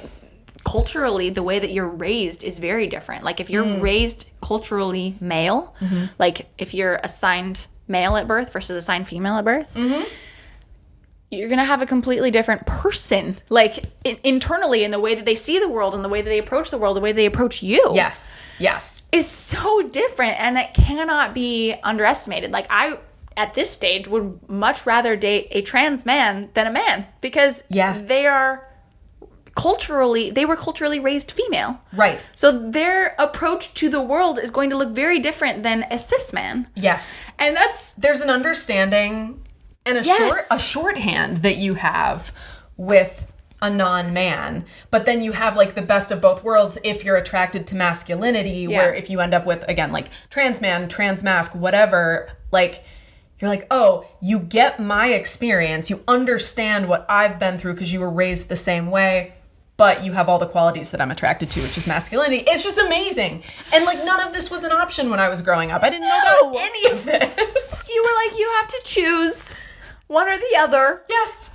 culturally, the way that you're raised is very different. Like if you're raised culturally male, like if you're assigned male at birth versus assigned female at birth, you're going to have a completely different person, like internally, in the way that they see the world and the way that they approach the world, the way they approach you. Yes. Is so different, and it cannot be underestimated. Like I, at this stage, would much rather date a trans man than a man because they were culturally raised female. Right. So their approach to the world is going to look very different than a cis man. Yes. And there's an understanding and a shorthand that you have with a non-man, but then you have like the best of both worlds if you're attracted to masculinity, where if you end up with, again, like trans man, trans mask, whatever, like you're like, oh, you get my experience, you understand what I've been through because you were raised the same way, but you have all the qualities that I'm attracted to, which is masculinity. It's just amazing. And like none of this was an option when I was growing up. I didn't know about any of this. You were like, you have to choose one or the other. Yes.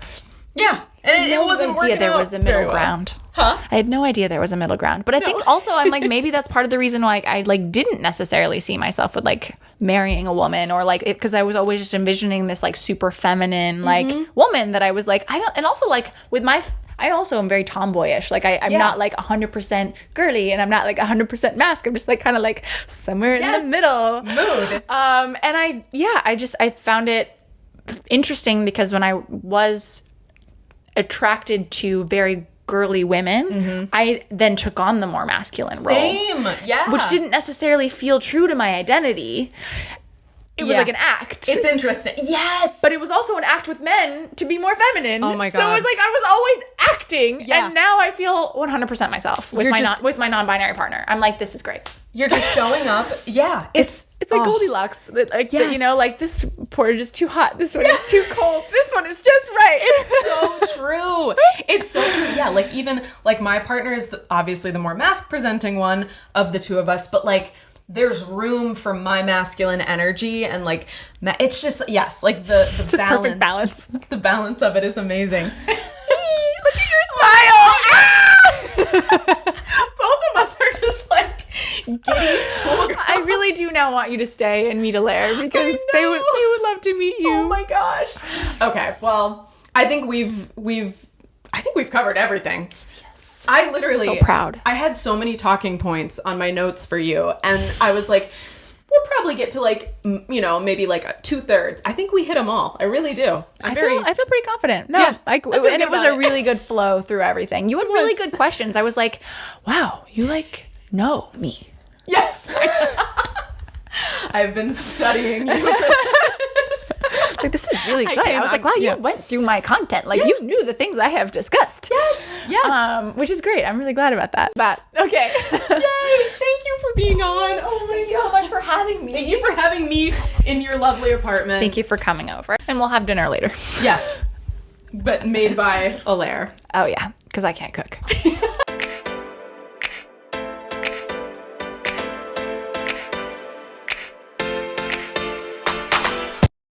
Yeah. And it wasn't working out. There was a middle ground. Huh? I had no idea there was a middle ground. But I think also I'm like, maybe that's part of the reason why I like didn't necessarily see myself with like marrying a woman or like, because I was always just envisioning this like super feminine like woman that I was like, and also like with I also am very tomboyish. Like I'm not like 100% girly and I'm not like 100% mask. I'm just like kind of like somewhere in the middle. Mood. And I found it interesting because when I was attracted to very girly women, I then took on the more masculine role. Same, yeah. Which didn't necessarily feel true to my identity. It was like an act. It's interesting. Yes. But it was also an act with men to be more feminine. Oh my God. So it was like I was always acting. Yeah. And now I feel 100% myself with my non-binary partner. I'm like, this is great. You're just showing up. Yeah. It's like Goldilocks. Like, you know, like this porridge is too hot. This one is too cold. This one is just right. It's so true. It's so true. Yeah. Like even like my partner is obviously the more mask presenting one of the two of us, but like there's room for my masculine energy and like it's just like the it's balance. A perfect balance. The balance of it is amazing. Look at your smile. Both of us are just like giddy schoolgirls. I really do now want you to stay and meet Alaire because they would love to meet you. Oh my gosh. Okay, well, I think we've covered everything. Yes. I literally so proud. I had so many talking points on my notes for you, and I was like, we'll probably get to like, you know, maybe like 2/3. I think we hit them all. I really do. I feel pretty confident. No, and it was a really good flow through everything. You had really good questions. I was like, wow, you like know me. Yes. I've been studying you for this. Like, this is really good. I was like, wow, you went through my content. Like, you knew the things I have discussed. Yes. Which is great. I'm really glad about that. Okay. Yay. Thank you for being on. Oh my God. Thank you so much for having me. Thank you for having me in your lovely apartment. Thank you for coming over. And we'll have dinner later. Yes. But made by Alaire. Oh, yeah. Because I can't cook.